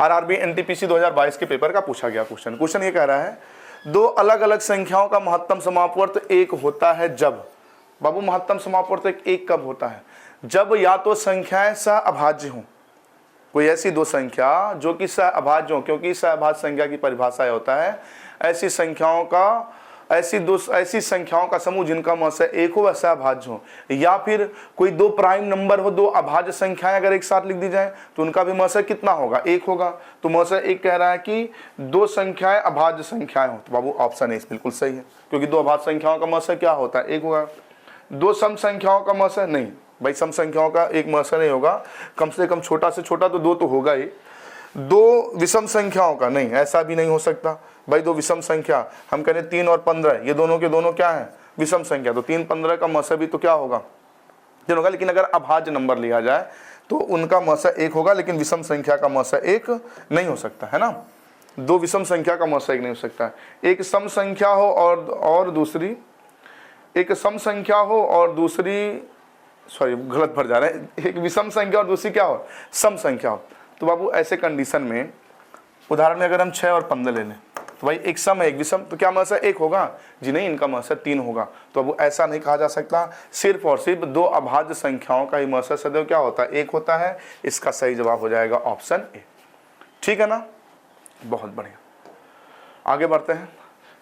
आरआरबी एनटीपीसी 2022 के पेपर का पूछा गया क्वेश्चन ये कह रहा है, 2 अलग अलग संख्याओं का महत्तम समापवर्त 1 होता है जब, बाबू महत्तम समापवर्त 1 कब होता है, जब या तो संख्याएं सहअभाज्य हों, कोई ऐसी 2 संख्या जो कि सहअभाज्य हो, क्योंकि सहअभाज्य संख्या की परिभाषा होता है ऐसी संख्याओं का समूह जिनका मौसा 1 हो वह सहअभाज्य हो, या फिर कोई 2 प्राइम नंबर हो, 2 अभाज्य संख्याएं अगर एक साथ लिख दी जाए तो उनका भी मौसा कितना होगा, 1 होगा। तो मौसा 1 कह रहा है कि 2 संख्याएं अभाज्य संख्याएं हो, तो बाबू ऑप्शन ए बिल्कुल सही है, क्योंकि 2 अभाज्य संख्याओं का मौसा क्या होता है, 1 होगा। 2 सम संख्याओं का मौसा नहीं, भाई सम संख्याओं का एक मौसा नहीं होगा, कम से कम छोटा से छोटा तो 2 तो होगा ही। 2 विषम संख्याओं का नहीं, ऐसा भी नहीं हो सकता भाई। 2 विषम संख्या, हम कह रहे 3 और 15, ये दोनों के दोनों क्या है, विषम संख्या, तो 3 15 का मौसा भी तो क्या होगा, 3 होगा। लेकिन अगर अभाज्य नंबर लिया जाए तो उनका मौसा 1 होगा, लेकिन विषम संख्या का मौसा 1 नहीं हो सकता है ना। 2 विषम संख्या का मौसा 1 नहीं हो सकता। एक सम संख्या हो और दूसरी, एक सम संख्या हो और दूसरी, सॉरी गलत भर जा रहे हैं, एक विषम संख्या और दूसरी क्या हो, सम संख्या हो। तो बाबू ऐसे कंडीशन में, उदाहरण में अगर हम 6 और 15 ले लें, तो भाई एक सम है एक विषम, तो क्या मौसा 1 होगा जी, नहीं, इनका मौसा 3 होगा। तो अब ऐसा नहीं कहा जा सकता, सिर्फ और सिर्फ 2 अभाज्य संख्याओं का ही मौसा सदैव क्या होता है, 1 होता है। इसका सही जवाब हो जाएगा ऑप्शन ए, ठीक है ना, बहुत बढ़िया। आगे बढ़ते हैं।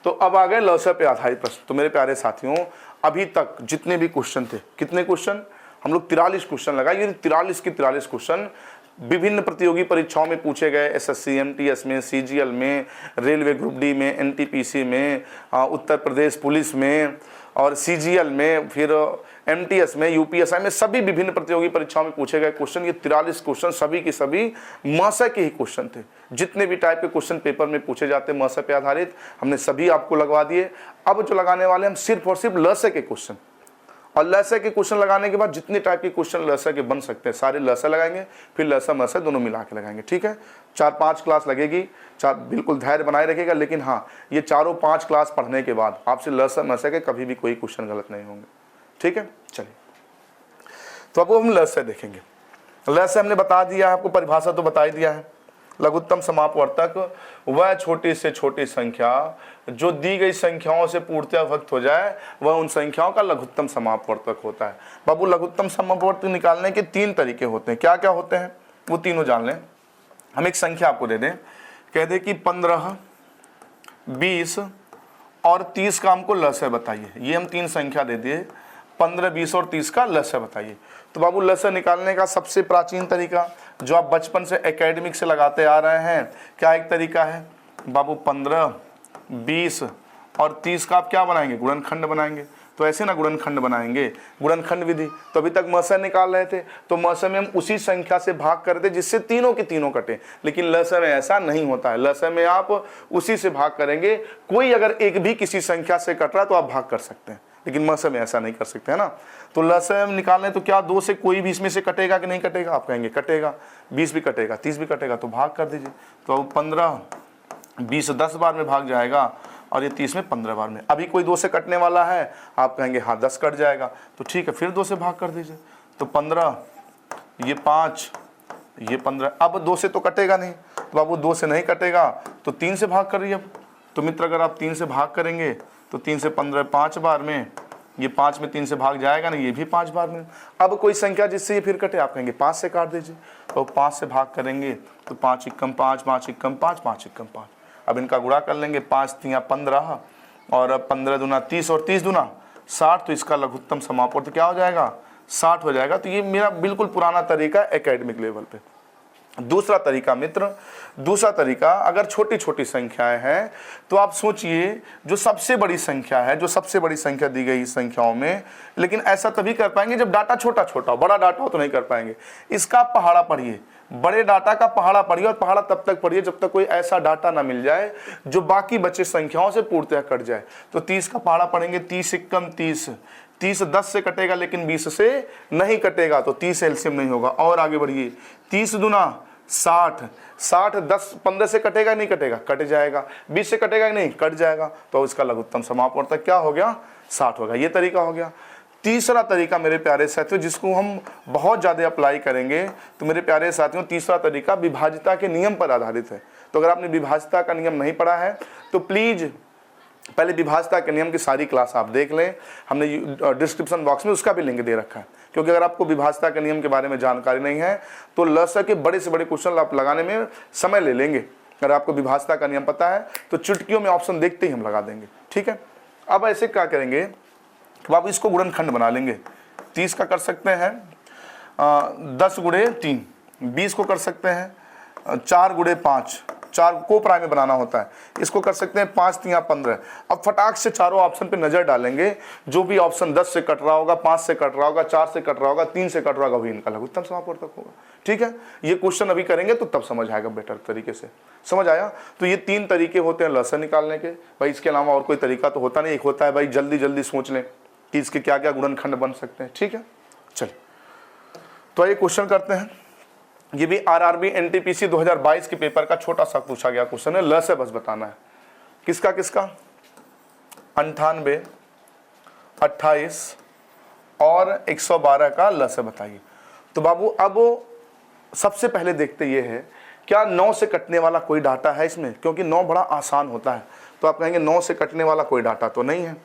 तो अब आ गए लौसा पे आधारित प्रश्न। तो मेरे प्यारे साथियों, अभी तक जितने भी क्वेश्चन थे, कितने क्वेश्चन हम लोग 43 क्वेश्चन लगाए, ये 43 के 43 क्वेश्चन विभिन्न प्रतियोगी परीक्षाओं में पूछे गए, एसएससी एमटीएस में, सीजीएल में, रेलवे ग्रुप डी में, एनटीपीसी में, उत्तर प्रदेश पुलिस में और सीजीएल में, फिर एमटीएस में, यूपीएसआई में, सभी विभिन्न प्रतियोगी परीक्षाओं में पूछे गए क्वेश्चन। ये 43 क्वेश्चन सभी के सभी मौसा के ही क्वेश्चन थे। जितने भी टाइप के क्वेश्चन पेपर में पूछे जाते मौसा पे आधारित, हमने सभी आपको लगवा दिए। अब जो लगाने वाले हम सिर्फ और सिर्फ लसे के क्वेश्चन, और लसा के क्वेश्चन लगाने के बाद जितने टाइप के क्वेश्चन लसा के बन सकते हैं सारे लसा लगाएंगे, फिर लसा मसा दोनों मिला के लगाएंगे, ठीक है। 4-5 क्लास लगेगी, बिल्कुल धैर्य बनाए रखिएगा। लेकिन हाँ, ये 4-5 क्लास पढ़ने के बाद आपसे लसा मसा के कभी भी कोई क्वेश्चन गलत नहीं होंगे, ठीक है। चलिए, तो अब हम लसा देखेंगे। ल से हमने बता दिया है, आपको परिभाषा तो बता ही दिया है। लघुत्तम समापवर्तक वह छोटी से छोटी संख्या जो दी गई संख्याओं से पूर्णतः विभक्त हो जाए, वह उन संख्याओं का लघुत्तम समापवर्तक होता है। बाबू लघुत्तम समापवर्तक निकालने के 3 तरीके होते हैं। क्या क्या होते हैं वो तीनों जान लें। हम एक संख्या आपको दे दें, कह दें कि 15, 20 और 30 का हमको लस है बताइए। ये हम 3 संख्या दे दिए, 15, 20 और 30 का लस है बताइए। तो बाबू लस निकालने का सबसे प्राचीन तरीका जो आप बचपन से एकेडमिक से लगाते आ रहे हैं, क्या एक तरीका है बाबू, 15, 20 और 30 का आप क्या बनाएंगे, गुणनखंड बनाएंगे। तो ऐसे ना गुणनखंड बनाएंगे, गुणनखंड विधि। तो अभी तक मस निकाल रहे थे, तो मस में हम उसी संख्या से भाग करते थे जिससे तीनों के तीनों कटे, लेकिन लस में ऐसा नहीं होता है। लस में आप उसी से भाग करेंगे, कोई अगर एक भी किसी संख्या से कट रहा है तो आप भाग कर सकते हैं, लेकिन मस में ऐसा नहीं कर सकते, है ना। तो लस निकालने तो क्या 2 से कोई भी इसमें से कटेगा कि नहीं कटेगा, आप कहेंगे कटेगा, 20 भी कटेगा, 30 भी कटेगा, तो भाग कर दीजिए। तो अब 15, 20 10 बार में भाग जाएगा और ये 30 में 15 बार में। अभी कोई 2 से कटने वाला है, आप कहेंगे हाँ 10 कट जाएगा, तो ठीक है फिर 2 से भाग कर दीजिए। तो 15, ये 5, ये 15। अब 2 से तो कटेगा नहीं, तो बाबू 2 से नहीं कटेगा तो 3 से भाग करिए। अब तो मित्र अगर आप 3 से भाग करेंगे तो 3 से 15 5 बार में, ये 5 में 3 से भाग जाएगा नहीं, ये भी 5 बार में। अब कोई संख्या जिससे ये फिर कटे, आप कहेंगे 5 से काट दीजिए। तो 5 से भाग करेंगे तो 5 एकम 5, 5 एकम 5, 5 एकम 5। अब इनका गुणा कर लेंगे, 5 तिया 15 और 15 दूना 30 और 30 दूना 60। तो इसका लघुत्तम समापवर्तक क्या हो जाएगा, 60 हो जाएगा। तो ये मेरा बिल्कुल पुराना तरीका है एकेडमिक लेवल पे। दूसरा तरीका मित्र, दूसरा तरीका, अगर छोटी छोटी संख्याएं हैं तो आप सोचिए जो सबसे बड़ी संख्या है, जो सबसे बड़ी संख्या दी गई संख्याओं में, लेकिन ऐसा तभी कर पाएंगे जब डाटा छोटा छोटा हो, बड़ा डाटा हो तो नहीं कर पाएंगे। इसका पहाड़ा पढ़िए, बड़े डाटा का पहाड़ा पढ़िए, और पहाड़ा तब तक पढ़िए जब तक कोई ऐसा डाटा ना मिल जाए जो बाकी बचे संख्याओं से पूर्णतः कट जाए। तो 30 का पहाड़ा पढ़ेंगे, 30 एकम 30, 30 10 से कटेगा लेकिन 20 से नहीं कटेगा, तो 30 एलसीएम नहीं होगा। और आगे बढ़िए, 30 दूना 60, 60 10 15 से कटेगा नहीं कटेगा, कट जाएगा। 20 से कटेगा नहीं, कट जाएगा। तो इसका लघुत्तम समापवर्तक क्या हो गया, 60 हो गया। ये तरीका हो गया। तीसरा तरीका मेरे प्यारे साथियों, जिसको हम बहुत ज़्यादा अप्लाई करेंगे, तो मेरे प्यारे साथियों तीसरा तरीका विभाज्यता के नियम पर आधारित है। तो अगर आपने विभाज्यता का नियम नहीं पढ़ा है तो प्लीज़ पहले विभाज्यता के नियम की सारी क्लास आप देख लें, हमने डिस्क्रिप्शन बॉक्स में उसका भी लिंक दे रखा है। क्योंकि अगर आपको विभाज्यता के नियम के बारे में जानकारी नहीं है तो लस के बड़े से बड़े क्वेश्चन आप लगाने में समय ले लेंगे। अगर आपको विभाज्यता का नियम पता है तो चुटकियों में ऑप्शन देखते ही हम लगा देंगे, ठीक है। अब ऐसे क्या करेंगे कि आप इसको गुणनखंड बना लेंगे। 30 का कर सकते हैं 10 गुणे 3, 20 को कर सकते हैं 4 गुणे 5, 4 को प्राइम में बनाना होता है, इसको कर सकते हैं 5 तिया 15। अब फटाक से चारों ऑप्शन पे नजर डालेंगे, जो भी ऑप्शन 10 से कट रहा होगा, 5 से कट रहा होगा, 4 से कट रहा होगा, 3 से कट रहा होगा, वही इनका लघुत्तम समापवर्तक होगा, ठीक है। ये क्वेश्चन अभी करेंगे तो तब समझ आएगा, बेटर तरीके से समझ आया। तो ये 3 तरीके होते हैं लस निकालने के। भाई इसके अलावा और कोई तरीका तो होता नहीं। एक होता है भाई जल्दी जल्दी सोच लें कि इसके क्या क्या गुणनखंड बन सकते हैं, ठीक है। चलिए तो ये क्वेश्चन करते हैं। ये भी आरआरबी एनटीपीसी 2022 के पेपर का छोटा सा पूछा गया क्वेश्चन है। ल से बस बताना है किसका किसका, 98, 28 और 112 का ल से बताइए। तो बाबू अब सबसे पहले देखते ये है क्या 9 से कटने वाला कोई डाटा है इसमें, क्योंकि 9 बड़ा आसान होता है। तो आप कहेंगे 9 से कटने वाला कोई डाटा तो नहीं है।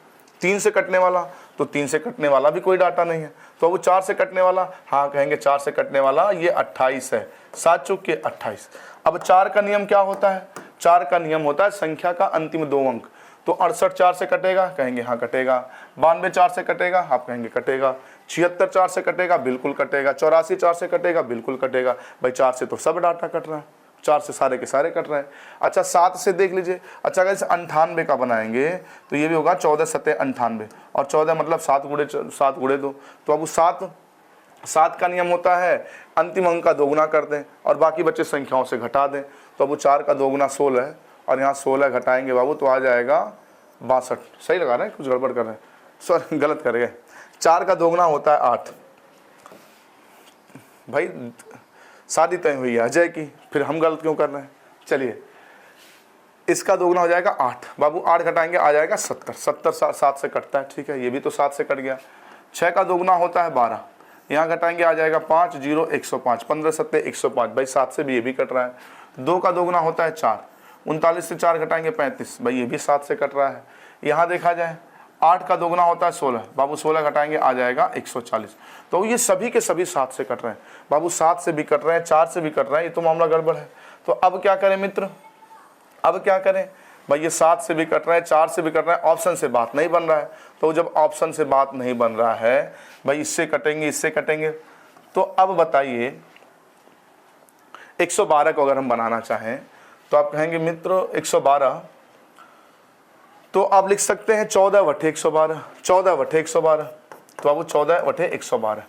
3 से कटने वाला, तो 3 से कटने वाला भी कोई डाटा नहीं है। तो वो 4 से कटने वाला, हाँ कहेंगे 4 से कटने वाला ये 28 है, 7 चौक के 28। अब 4 का नियम क्या होता है, 4 का नियम होता है संख्या का अंतिम 2 अंक। तो 68 4 से कटेगा, कहेंगे हाँ कटेगा। 92 4 से कटेगा, आप कहेंगे कटेगा। 76 4 से कटेगा, बिल्कुल कटेगा। 84 4 से कटेगा, बिल्कुल कटेगा। भाई 4 से तो सब डाटा कट रहा है, 4 से सारे के सारे कट रहे हैं। अच्छा 7 से देख लीजिए। अच्छा अगर इसे 98 का बनाएंगे तो ये भी होगा 14 7 98, और 14 मतलब 7 गुणे 2। तो अब 7 का नियम होता है अंतिम अंक का दोगुना कर दें और बाकी बच्चे संख्याओं से घटा दें। तो अब 4 का दोगुना 16 है, और यहाँ 16 घटाएंगे बाबू तो आ जाएगा 62। सही लगा रहे हैं, कुछ गड़बड़ कर रहे हैं, सॉरी गलत कर गए। 4 का दोगुना होता है 8। भाई शादी तय हुई है अजय की, फिर हम गलत क्यों कर रहे हैं। चलिए इसका दोगुना हो जाएगा 8, बाबू 8 घटाएंगे आ जाएगा 70। 70 7 से कटता है, ठीक है, ये भी तो 7 से कट गया। 6 का दोगुना होता है 12, यहाँ घटाएंगे आ जाएगा 5 0 105, 15 7 105, भाई 7 से भी ये भी कट रहा है। 2 का दोगुना होता है 4, 39 से 4 घटाएंगे 35, भाई ये भी 7 से कट रहा है। यहाँ देखा जाए 8 का दोगुना होता है 16, बाबू 16 घटाएंगे आ जाएगा 140। तो ये सभी के सभी 7 से कट रहे हैं बाबू, 7 से भी कट रहे हैं, 4 से भी कट रहे हैं, ये तो मामला गड़बड़ है। तो अब क्या करें मित्र, अब क्या करें भाई, ये 7 से भी कट रहा है, 4 से भी कट रहा है, ऑप्शन से बात नहीं बन रहा है। तो जब ऑप्शन से बात नहीं बन रहा है भाई, इससे कटेंगे इससे कटेंगे, तो अब बताइए 112 को अगर हम बनाना चाहें तो आप कहेंगे मित्र 112, तो आप लिख सकते हैं 14/112, 14/112, तो अब 14/112,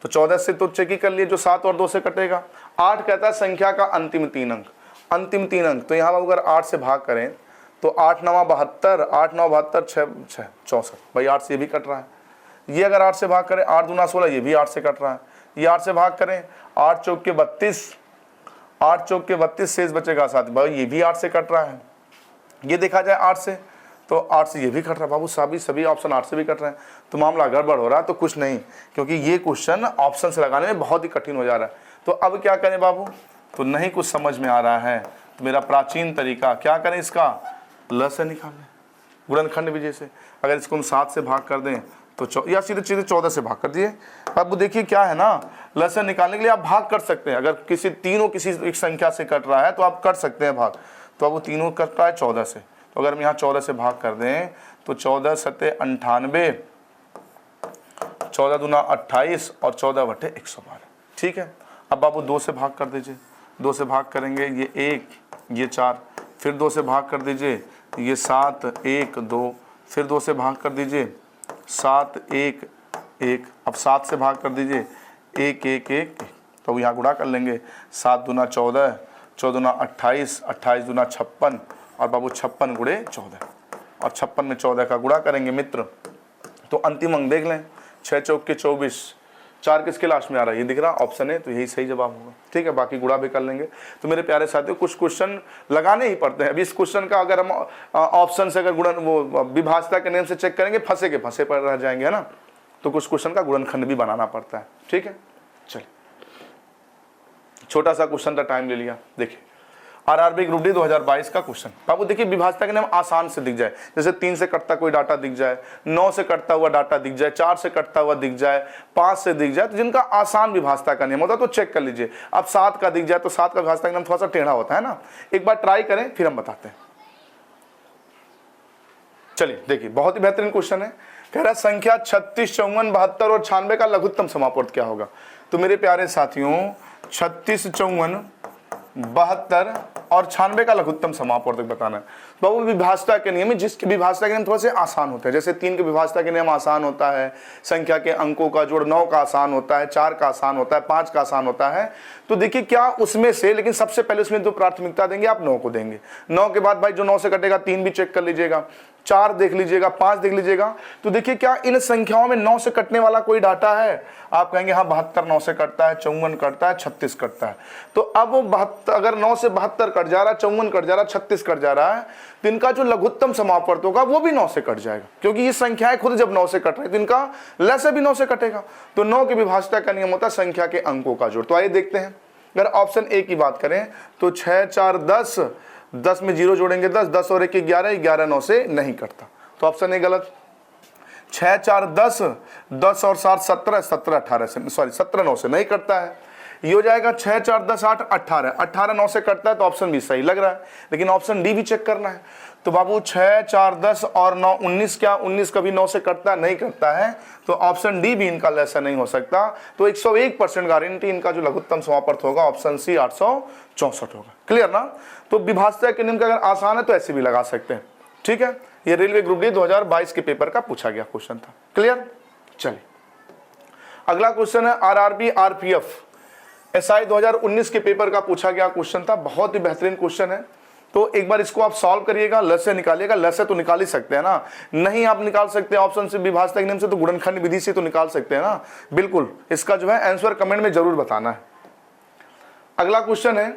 तो 14 से तो चेक ही कर लिए जो 7 और 2 से कटेगा। 8 कहता है संख्या का अंतिम 3 अंक, अंतिम 3 अंक, तो यहाँ अगर 8 से भाग करें तो 8 9 72, 8 9 72, 6 6 64, भाई 8 से ये भी कट रहा है। ये अगर 8 से भाग करें 8 दूना 16, ये भी 8 से कट रहा है। ये 8 से भाग करें 8 चौक के 32, 8 चौक के 32 शेष बचेगा 7, भाई ये भी 8 से कट रहा है। ये देखा जाए 8 से, तो 8 से ये भी कट रहा है बाबू, सभी ऑप्शन 8 से भी कट रहे हैं, तो मामला गड़बड़ हो रहा है। तो कुछ नहीं, क्योंकि ये क्वेश्चन ऑप्शन से लगाने में बहुत ही कठिन हो जा रहा है। तो अब क्या करें बाबू, तो नहीं कुछ समझ में आ रहा है, तो मेरा प्राचीन तरीका क्या करें, इसका ल से निकालें, गुणनखंड विजय से। अगर इसको हम 7 से भाग कर दें तो या सीधे सीधे 14 से भाग कर दिए। अब देखिए क्या है ना, ल से निकालने के लिए आप भाग कर सकते हैं। अगर किसी एक संख्या से कट रहा है तो आप कर सकते हैं भाग, तो अब वो तीनों कट रहा है 14 से, तो अगर हम यहाँ 14 से भाग कर दें तो 14 7 98, 14 दूना 28 और 14/112, ठीक है। अब बाबू 2 से भाग कर दीजिए, 2 से भाग करेंगे ये 1 ये 4, फिर 2 से भाग कर दीजिए ये 7 1 2, फिर 2 से भाग कर दीजिए 7 1 1, अब 7 से भाग कर दीजिए 1 1 1, तो यहाँ गुणा कर लेंगे 7 दूना 14, 14 दूना 28, 28 दूना 56, और बाबू 56 गुणे 14, और 56 में 14 का गुणा करेंगे मित्र, तो अंतिम अंक देख लें 6 चौक के 24, 4 किसके लास्ट में आ रहा है, ये दिख रहा ऑप्शन है, तो यही सही जवाब होगा, ठीक है। बाकी गुणा भी कर लेंगे। तो मेरे प्यारे साथियों कुछ क्वेश्चन लगाने ही पड़ते हैं। अभी इस क्वेश्चन का अगर हम ऑप्शन से अगर गुणन वो विभाजता के नियम से चेक करेंगे, फंसे के फंसे पर रह जाएंगे, है ना। तो कुछ क्वेश्चन का गुणनखंड भी बनाना पड़ता है, ठीक है। चलिए छोटा सा क्वेश्चन का टाइम ले लिया। देखिए आरआरबी ग्रुप डी 2022 का क्वेश्चन बाबू, देखिए विभाजता के नियम आसान से दिख जाए, जैसे 3 से कटता कोई डाटा दिख जाए, 9 से कटता हुआ डाटा दिख जाए, 4 से कटता हुआ दिख जाए, 5 से दिख जाए, तो जिनका आसान विभाजता का नियम होता है तो चेक कर लीजिए। अब 7 का दिख जाए तो 7 का विभाजता का नियम थोड़ा सा टेढ़ा होता है ना, एक बार ट्राई करें फिर हम बताते हैं। चलिए देखिए बहुत ही बेहतरीन क्वेश्चन है, कह रहा है संख्या 36 54 72 और 96 का लघुत्तम समापवर्त क्या होगा। तो मेरे प्यारे साथियों 36 54 72 और 96 का लघुत्तम समापवर्तक बताना है। बाबू विभाजता के नियम, जिसके विभाजता के नियम थोड़े से आसान होते हैं, जैसे 3 के विभाजता के नियम आसान होता है, संख्या के अंकों का जोड़ 9 का आसान होता है, 4 का आसान होता है, 5 का आसान होता है। तो देखिए क्या उसमें से, लेकिन सबसे पहले उसमें जो प्राथमिकता देंगे आप 9 को देंगे। 9 के बाद भाई जो 9 से कटेगा 3 भी चेक कर लीजिएगा, 4 देख लीजिएगा, 5 देख लीजिएगा। तो देखिए क्या इन संख्याओं में 9 से कटने वाला कोई डाटा है, आप कहेंगे हाँ 72 9 से कटता है, 54 कटता है, 36 कटता है। तो अब वो 72 अगर 9 से 72 कट जा रहा है, 54 कट जा रहा है, 36 कट जा रहा है, तो इनका जो लघुत्तम समापवर्त होगा वो भी 9 से कट जाएगा, क्योंकि ये संख्याएं खुद जब 9 से कट रही है तो इनका ल से भी 9 से कटेगा। तो 9 की विभाजता का नियम होता है संख्या के अंकों का जोड़। तो आइए देखते हैं, अगर ऑप्शन ए की बात करें तो 6 4 10, 10 में 0 जोड़ेंगे 10, 10 और 1 11, 11 9 से नहीं कटता, तो ऑप्शन ए गलत। 6 4 10, 10 और 7 17, 17 18 से, सॉरी 17 9 से नहीं कटता है। ये हो जाएगा 6 4 10 8 18, 18 9 से कटता है, तो ऑप्शन बी सही लग रहा है, लेकिन ऑप्शन डी भी चेक करना है। तो बाबू 6 4 10 और 9 19, क्या 19 कभी 9 से कटता नहीं करता है, तो ऑप्शन डी भी इनका लेसा नहीं हो सकता। तो 101% गारंटी इनका जो लघुत्तम समापवर्त होगा ऑप्शन सी 864 होगा। क्लियर ना। तो विभाजता के नियम का अगर आसान है तो ऐसे भी लगा सकते हैं, ठीक है। ये रेलवे ग्रुप डी 2022 के पेपर का पूछा गया क्वेश्चन था। क्लियर। चलिए अगला क्वेश्चन है आरआरबी आरपीएफ एसआई 2019 के पेपर का पूछा गया क्वेश्चन था, बहुत ही बेहतरीन क्वेश्चन है। तो एक बार इसको आप सॉल्व करिएगा, ल से निकालिएगा, ल से तो निकाल ही सकते हैं ना, नहीं आप निकाल सकते हैं ऑप्शन से विभाजता के नियम से, तो गुणनखंड विधि से तो निकाल सकते हैं ना, बिल्कुल। इसका जो है आंसर कमेंट में जरूर बताना है। अगला क्वेश्चन है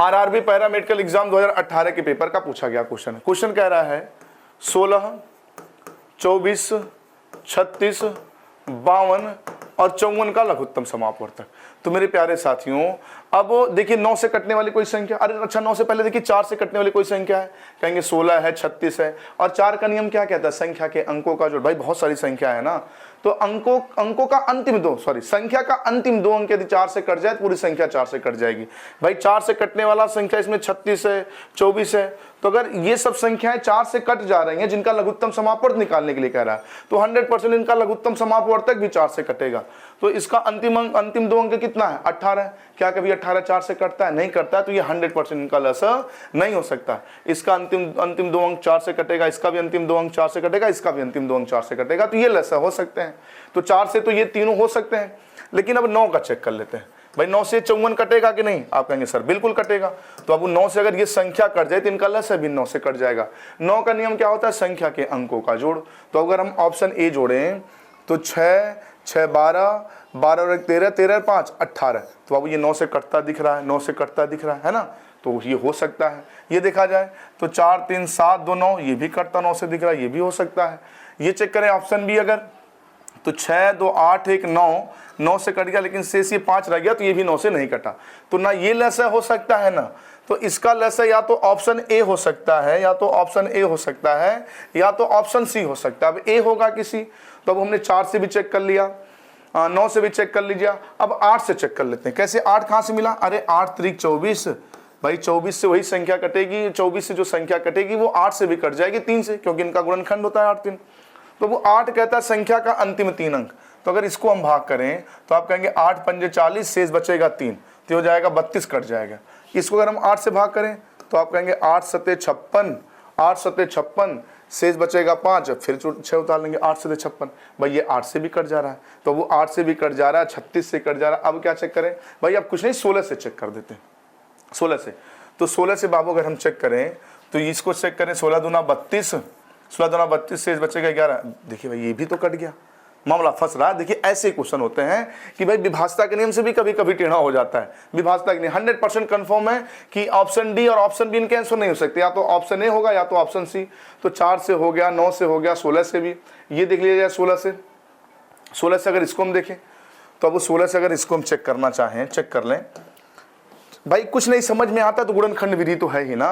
आरआरबी पैरा मेडिकल एग्जाम 2018 के पेपर का पूछा गया क्वेश्चन है। क्वेश्चन कह रहा है 16 24 36 52 और 54 का लघुत्तम समापवर्तक। तो मेरे प्यारे साथियों, अब देखिए 9 से कटने वाली कोई संख्या, अरे अच्छा 9 से पहले देखिए 4 से कटने वाली कोई संख्या है, कहेंगे 16 है, 36 है। और 4 का नियम क्या कहता है? संख्या के अंकों का जोड़। भाई बहुत सारी संख्या है ना, तो अंकों का अंतिम दो, संख्या का अंतिम 2 अंक यदि 4 से कट जाए तो पूरी संख्या 4 से कट जाएगी। भाई 4 से कटने वाला संख्या इसमें 36 है, 24 है। तो अगर ये सब संख्याएं 4 से कट जा रही हैं जिनका लघुत्तम समापवर्तक निकालने के लिए कह रहा है, तो 100% इनका लघुत्तम समापवर्तक भी 4 से कटेगा। तो इसका अंतिम 2 अंक कितना है? 18। क्या कभी 18 4 से कटता है? नहीं करता है। तो ये 100% इनका लसर नहीं हो सकता। इसका अंतिम 2 अंक 4 से कटेगा, इसका भी अंतिम 2 अंक 4 से कटेगा, इसका भी अंतिम 2 अंक 4 से कटेगा। तो ये लसर हो सकते हैं। तो 4 से तो ये तीनों हो सकते हैं। लेकिन अब 9 का चेक कर लेते हैं। भाई 9 से 54 कटेगा कि नहीं? आप कहेंगे सर बिल्कुल कटेगा। तो अब 9 से अगर ये संख्या कट जाए तो इनका लसर भी 9 से कट जाएगा। 9 का नियम क्या होता है? संख्या के अंकों का जोड़। तो अगर हम ऑप्शन ए जोड़ें तो 6 6 12 12 और 1 13 13 और 5 18। तो अब ये 9 से कटता दिख रहा है, 9 से कटता दिख रहा है ना, तो ये हो सकता है। ये देखा जाए तो 4 3 7 2 9, ये भी कटता 9 से दिख रहा है, ये भी हो सकता है। ये चेक करें ऑप्शन बी अगर, तो 6 2 8 1 9, 9 से कट गया लेकिन शेष ये 5 रह गया, तो ये भी 9 से नहीं कटा। तो ना ये लसर हो सकता है ना, तो इसका लसर या तो ऑप्शन ए हो सकता है, या तो ऑप्शन ए हो सकता है, या तो ऑप्शन सी हो सकता है। अब ए होगा किसी, तो अब हमने 4 से भी चेक कर लिया, 9 से भी चेक कर लीजिए। अब 8 से चेक कर लेते हैं। कैसे? 8 कहाँ से मिला? अरे 8 3 24। भाई 24 से वही संख्या कटेगी, 24 से जो संख्या कटेगी वो 8 से भी कट जाएगी 3 से, क्योंकि इनका गुणनखंड होता है 8 3। तो वो 8 कहता है संख्या का अंतिम 3 अंक। तो अगर इसको हम भाग करें तो आप कहेंगे 8 पंजे 40, शेष बचेगा 3, तो हो जाएगा 32 कट जाएगा। इसको अगर हम 8 से भाग करें तो आप कहेंगे 8 सते 56, 8 सते 56, शेष बचेगा 5, फिर 6 उतार लेंगे, 8 सते 56। भाई ये 8 से भी कट जा रहा है, तो वो 8 से भी कट जा रहा है, 36 से कट जा रहा है। अब क्या चेक करें? भाई अब कुछ नहीं, 16 से चेक कर देते हैं। 16 से, तो 16 से बाबू अगर हम चेक करें तो इसको चेक करें, 16 दूना 32, 16 दूना 32, शेष बचेगा 11। देखिए भाई ये भी तो कट गया, मामला फंस रहा है। देखिए ऐसे क्वेश्चन होते हैं कि भाई विभाजता के नियम से भी कभी कभी टेढ़ा हो जाता है। विभाजता के नियम 100% कंफर्म है कि ऑप्शन डी और ऑप्शन बी इनके आंसर नहीं हो सकते, या तो ऑप्शन ए होगा या तो ऑप्शन सी। तो 4 से हो गया, 9 से हो गया, 16 से भी। ये देख लीजिए 16 से अगर इसको हम देखें तो अब 16 से अगर इसको हम चेक करना चाहें, चेक कर लें। भाई कुछ नहीं समझ में आता तो गुणनखंड विधि तो है ही ना।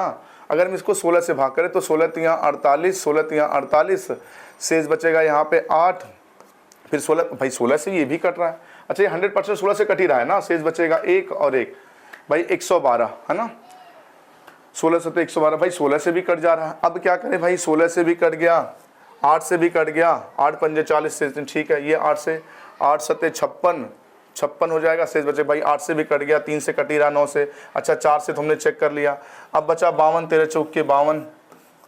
अगर हम इसको 16 से भाग करें तो 16 तियां 48, 16 तियां 48, शेष बचेगा यहाँ पे 8, फिर 16। भाई 16 से ये भी कट रहा है। अच्छा ये 100% 16 से कट ही रहा है ना, शेष बचेगा 1 और 1, भाई 112 है ना। 16 से तो 112, भाई 16 से भी कट जा रहा है। अब क्या करें भाई? 16 से भी कट गया, 8 से भी कट गया, 8 पंजे 40 से, ठीक है। ये 8 से 8 सते 56 हो जाएगा, शेष बचे भाई 8 से भी कट गया, 3 से कट ही रहा, 9 से। अच्छा 4 से तो हमने चेक कर लिया। अब बचा 52, 13 चौक के 52।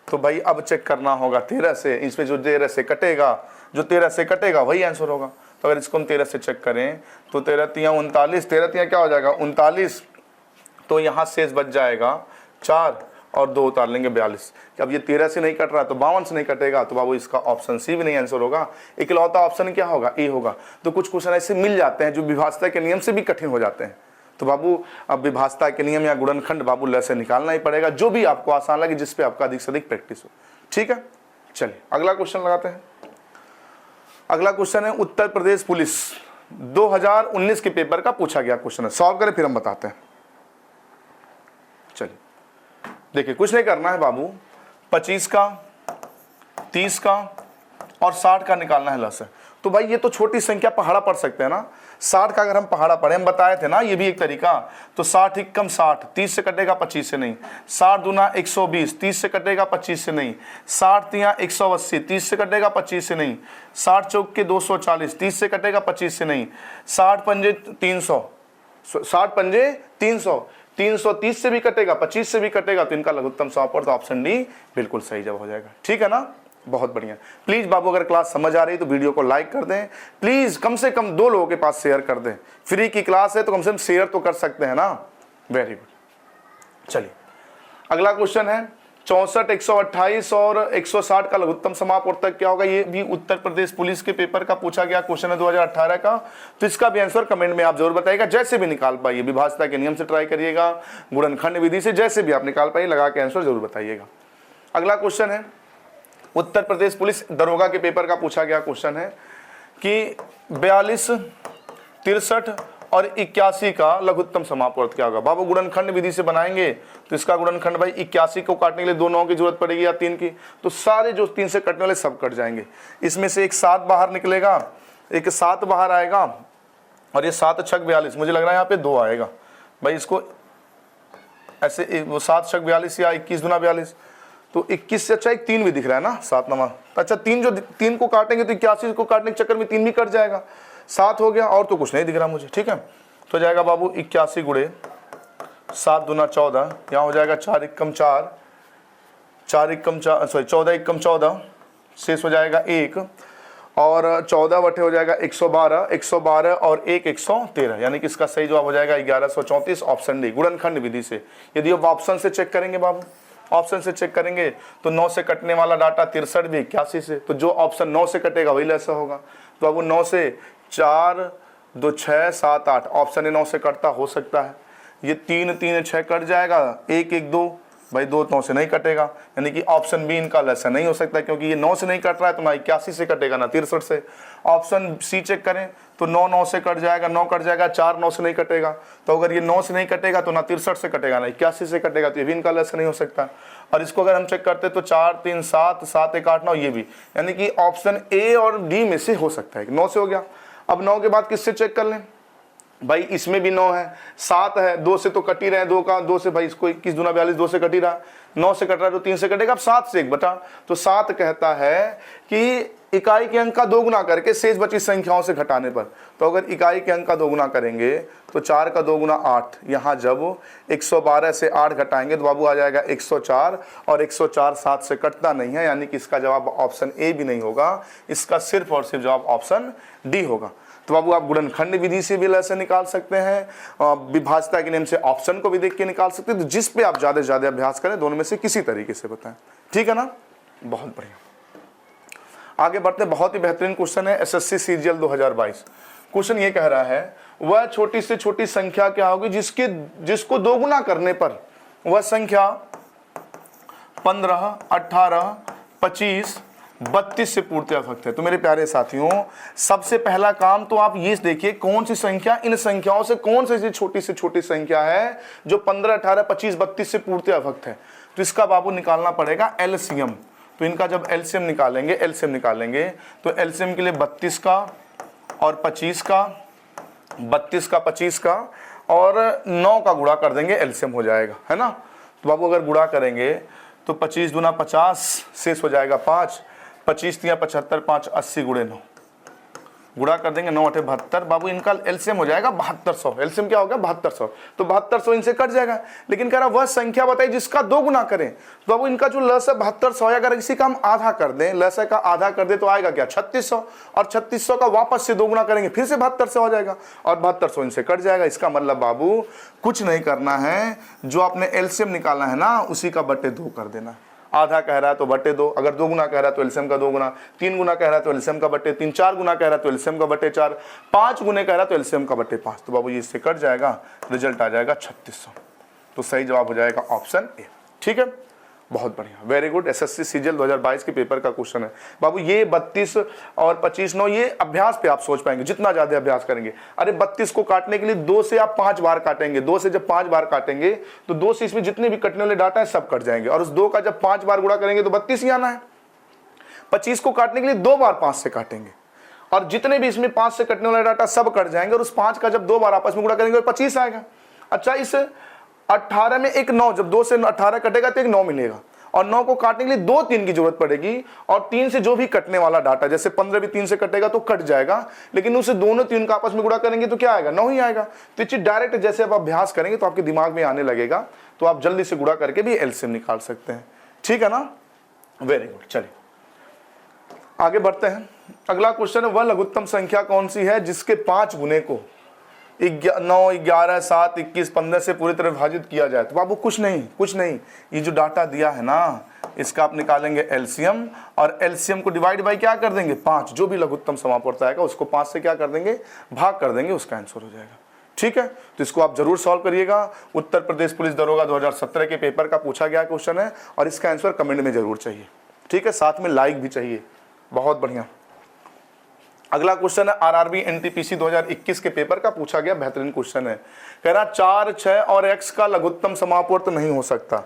तो भाई अब चेक करना होगा 13 से, इसमें जो 13 से कटेगा, जो 13 से कटेगा वही आंसर होगा। तो अगर इसको हम 13 से चेक करें तो 13 तियां 39, 13 तियां क्या हो जाएगा? 39। तो यहाँ शेष बच जाएगा 4 और 2 उतार लेंगे 42। अब ये 13 से नहीं कट रहा तो 52 से नहीं कटेगा, तो बाबू इसका ऑप्शन सी भी नहीं आंसर होगा। इकलौता ऑप्शन क्या होगा? ए होगा। तो कुछ क्वेश्चन ऐसे मिल जाते हैं जो विभाजता के नियम से भी कठिन हो जाते हैं। तो बाबू अब विभाजता के नियम या गुणनखंड बाबू ल से निकालना ही पड़ेगा, जो भी आपको आसान लगे, जिस पे आपका अधिक से अधिक प्रैक्टिस हो। ठीक है, चलिए अगला क्वेश्चन लगाते हैं। अगला क्वेश्चन है उत्तर प्रदेश पुलिस 2019 के पेपर का पूछा गया क्वेश्चन है। सॉल्व करें फिर हम बताते हैं। चलिए देखिए, कुछ नहीं करना है बाबू, 25 का, 30 का और 60 का निकालना है लस। तो भाई ये तो छोटी संख्या पहाड़ा पढ़ सकते हैं ना। 60 का अगर हम पहाड़ा पढ़े, हम बताए थे ना, ये भी एक तरीका। तो 60 कम 60, 30 से कटेगा 25 से नहीं। 60 दूना 120, 30 से कटेगा 25 से नहीं। 60 तियां 180, 30 से कटेगा 25 से नहीं। 60 चौक के 240, 30 से कटेगा 25 से नहीं। 60 पंजे 300, 60 पंजे 300, 330 से भी कटेगा, 25 से भी कटेगा, तो इनका लघुत्तम समापवर्तक ऑप्शन डी बिल्कुल सही जवाब हो जाएगा। ठीक है ना, बहुत बढ़िया। प्लीज बाबू अगर क्लास समझ आ रही है तो वीडियो को लाइक कर दें, प्लीज कम से कम 2 लोगों के पास शेयर कर दें। फ्री की क्लास है तो कम से कम शेयर तो कर सकते हैं ना। Very good. चलिए अगला क्वेश्चन है 64, 128 और 160 का लघुत्तम समापवर्तक क्या होगा? ये भी उत्तर प्रदेश पुलिस के पेपर का पूछा गया क्वेश्चन है 2018 का। तो इसका भी आंसर कमेंट में आप जरूर बताइएगा, जैसे भी निकाल पाइए। विभाजता के नियम से ट्राई करिएगा, गुणनखंड विधि से, जैसे भी आप निकाल पाइए, लगा के आंसर जरूर बताइएगा। अगला क्वेश्चन है उत्तर प्रदेश पुलिस दरोगा के पेपर का पूछा गया क्वेश्चन है कि 42 63 और 81 का लघुत्तम समापवर्त क्या होगा? बाबू गुणनखंड विधि से बनाएंगे तो इसका गुणनखंड भाई 81 को काटने के लिए 2 9 की जरूरत पड़ेगी या 3 की, तो सारे जो 3 से कटने वाले सब कट जाएंगे। इसमें से एक 7 बाहर निकलेगा, एक 7 बाहर आएगा और ये 7 छक 42, मुझे लग रहा है यहाँ पे 2 आएगा भाई। इसको ऐसे वो 7 छक 42 या 21 दूना 42, तो 21 से अच्छा एक 3 भी दिख रहा है ना, 7 नमा, अच्छा 3 जो 3 को काटेंगे तो 81 को काटने के चक्कर में 3 भी कट जाएगा, 7 हो गया और तो कुछ नहीं दिख रहा मुझे। ठीक है, तो जाएगा बाबू 81 गुणे 7 दूना 14, यहाँ हो जाएगा 4 एकम 4, 4 एकम 4 सॉरी 14 एकम 14, शेष हो जाएगा 1 और 14 बटे हो जाएगा 112, 112 और 1 113, यानी कि इसका सही जवाब हो जाएगा 1134, ऑप्शन डी गुणनखंड विधि से। यदि आप ऑप्शन से चेक करेंगे बाबू, ऑप्शन से चेक करेंगे तो 9 से कटने वाला डाटा 63 भी 81 से, तो जो ऑप्शन 9 से कटेगा वही ऐसा होगा। तो बाबू 9 से 4 2 6 7 8, ऑप्शन ए 9 से कटता हो सकता है। ये 3 3 6 कट जाएगा, 1 1 2 भाई 2 9 से नहीं कटेगा, यानी कि ऑप्शन बी इनका लेसन नहीं हो सकता, क्योंकि ये 9 से नहीं कट रहा है तो ना 81 से कटेगा ना 63 से। ऑप्शन सी चेक करें तो 9 9 से कट जाएगा, 9 कट जाएगा, 4 9 से नहीं कटेगा, तो अगर ये 9 से नहीं कटेगा तो ना 63 से कटेगा ना 81 से कटेगा, तो ये भी इनका लेसन नहीं हो सकता। और इसको अगर हम चेक करते तो 4 3 7 7 1 8 9 ये भी, यानी कि ऑप्शन ए और डी में से हो सकता है। 9 से हो गया, अब 9 के बाद किससे चेक कर लें भाई? इसमें भी 9 है, 7 है, 2 से तो कट ही रहे हैं, 2 का 2 से भाई इसको 21 दूना 42, 2 से कट ही रहा, 9 से कट रहा है तो 3 से कटेगा, अब 7 से 1 बटा, तो 7 कहता है कि इकाई के अंक का 2 गुना करके शेष बची संख्याओं से घटाने पर। तो अगर इकाई के अंक का 2 गुना करेंगे तो 4 का 2 गुना 8, यहाँ जब 112 से 8 घटाएंगे तो बाबू आ जाएगा 104, और 104 7 से कटता नहीं है, यानी कि इसका जवाब ऑप्शन ए भी नहीं होगा, इसका सिर्फ और सिर्फ जवाब ऑप्शन डी होगा। तो बाबू आप गुणनखंड विधि से भी लेसन निकाल सकते हैं, विभाज्यता के नियम से ऑप्शन को भी देख के निकाल सकते हैं, तो जिस पे आप ज़्यादा से ज़्यादा अभ्यास करें दोनों में से किसी तरीके से बताएं। ठीक है ना, बहुत बढ़िया। आगे बढ़ते, बहुत ही बेहतरीन क्वेश्चन है एसएससी सीजीएल 2022। क्वेश्चन ये कह रहा है वह छोटी से छोटी संख्या क्या होगी जिसको 2 गुना करने पर वह संख्या 15 18 25 32 से पूर्णतया अभक्त है। तो मेरे प्यारे साथियों, सबसे पहला काम तो आप ये देखिए कौन सी संख्या, इन संख्याओं से कौन सी छोटी से छोटी संख्या है जो 15 18 25 32 से पूर्णतया अभक्त है। तो इसका बाबू निकालना पड़ेगा एलसीएम। तो इनका जब एलसीएम निकालेंगे तो एलसीएम के लिए 32 का और 25 का, 32 का 25 का और 9 का गुणा कर देंगे, एलसीएम हो जाएगा, है ना। तो बाबू अगर गुणा करेंगे तो 25 दूना 50, शेष हो जाएगा 5, 25 तिया 75, 5 80 गुणे 9, गुणा कर देंगे 9 8 72। बाबू इनका एलसीएम हो जाएगा 7200, एलसीएम क्या होगा 7200, तो 7200 इनसे कट जाएगा। लेकिन कह रहा वह संख्या बताइए जिसका 2 गुना करें। तो बाबू इनका जो लस है 7200 है, अगर इसी का हम आधा कर दें, लस का आधा कर दे तो आएगा क्या 3600, और 3600 का वापस से 2 गुना करेंगे फिर से 7200 हो जाएगा, और 7200 इनसे कट जाएगा। इसका मतलब बाबू कुछ नहीं करना है, जो आपने एलसीएम निकालना है ना उसी का बटे 2 कर देना। आधा कह रहा है तो बटे 2, अगर 2 गुना कह रहा है तो एलसीएम का 2 गुना, 3 गुना कह रहा है तो एलसीएम का बटे 3, 4 गुना कह रहा है तो एलसीएम का बटे 4, 5 गुने कह रहा है तो एलसीएम का बटे 5। तो बाबू ये इससे कट जाएगा, रिजल्ट आ जाएगा 3600। तो सही जवाब हो जाएगा ऑप्शन ए। ठीक है, बहुत बढ़िया, वेरी गुड। एसएससी सीजीएल 2022 के पेपर का क्वेश्चन है बाबू। ये 32 और 25 9 ये अभ्यास पे आप सोच पाएंगे, जितना ज्यादा अभ्यास करेंगे। अरे 32 को काटने के लिए 2 से आप 5 बार काटेंगे, 2 से जब 5 बार काटेंगे तो 2 से इसमें जितने भी कटने वाले डाटा है सब कट जाएंगे, और उस 2 का जब 5 बार गुणा करेंगे तो 32 ही आना है। 25 को काटने के लिए 2 बार 5 से काटेंगे, और जितने भी इसमें 5 से कटने वाला डाटा सब कट जाएंगे, और उस 5 का जब 2 बार आपस में गुणा करेंगे तो 25 आएगा। अच्छा, इस 18 में एक 9, जब 2 से 18 कटेगा तो एक 9 मिलेगा, और 9 को काटने के लिए 2 3 की जरूरत पड़ेगी, और 3 से जो भी कटने वाला डाटा, जैसे 15 भी 3 से कटेगा तो कट जाएगा, लेकिन उसे दोनों 3 का आपस में गुणा करेंगे तो क्या आएगा 9 ही आएगा। तो ये डायरेक्ट जैसे आप अभ्यास करेंगे तो आपके दिमाग में आने लगेगा, तो आप जल्दी से गुणा करके भी एलसीएम निकाल सकते हैं। ठीक है ना, वेरी गुड। चलिए आगे बढ़ते हैं। अगला क्वेश्चन है वह लघुत्तम संख्या कौन सी है जिसके 5 गुने को 9 11 7 21 15 से पूरी तरह विभाजित किया जाए। तो बाबू कुछ नहीं, ये जो डाटा दिया है ना इसका आप निकालेंगे एलसीएम, और एलसीएम को डिवाइड बाई क्या कर देंगे 5, जो भी लघुत्तम समापवर्त आएगा उसको 5 से क्या कर देंगे भाग कर देंगे, उसका आंसर हो जाएगा। ठीक है, तो इसको आप जरूर सॉल्व करिएगा। उत्तर प्रदेश पुलिस दरोगा 2017 के पेपर का पूछा गया क्वेश्चन है, और इसका आंसर कमेंट में जरूर चाहिए। ठीक है, साथ में लाइक भी चाहिए। बहुत बढ़िया। अगला क्वेश्चन है आरआरबी एनटीपीसी 2021 के पेपर का पूछा गया बेहतरीन क्वेश्चन है। कह रहा 4, 6 और x का लघुत्तम समापवर्त नहीं हो सकता।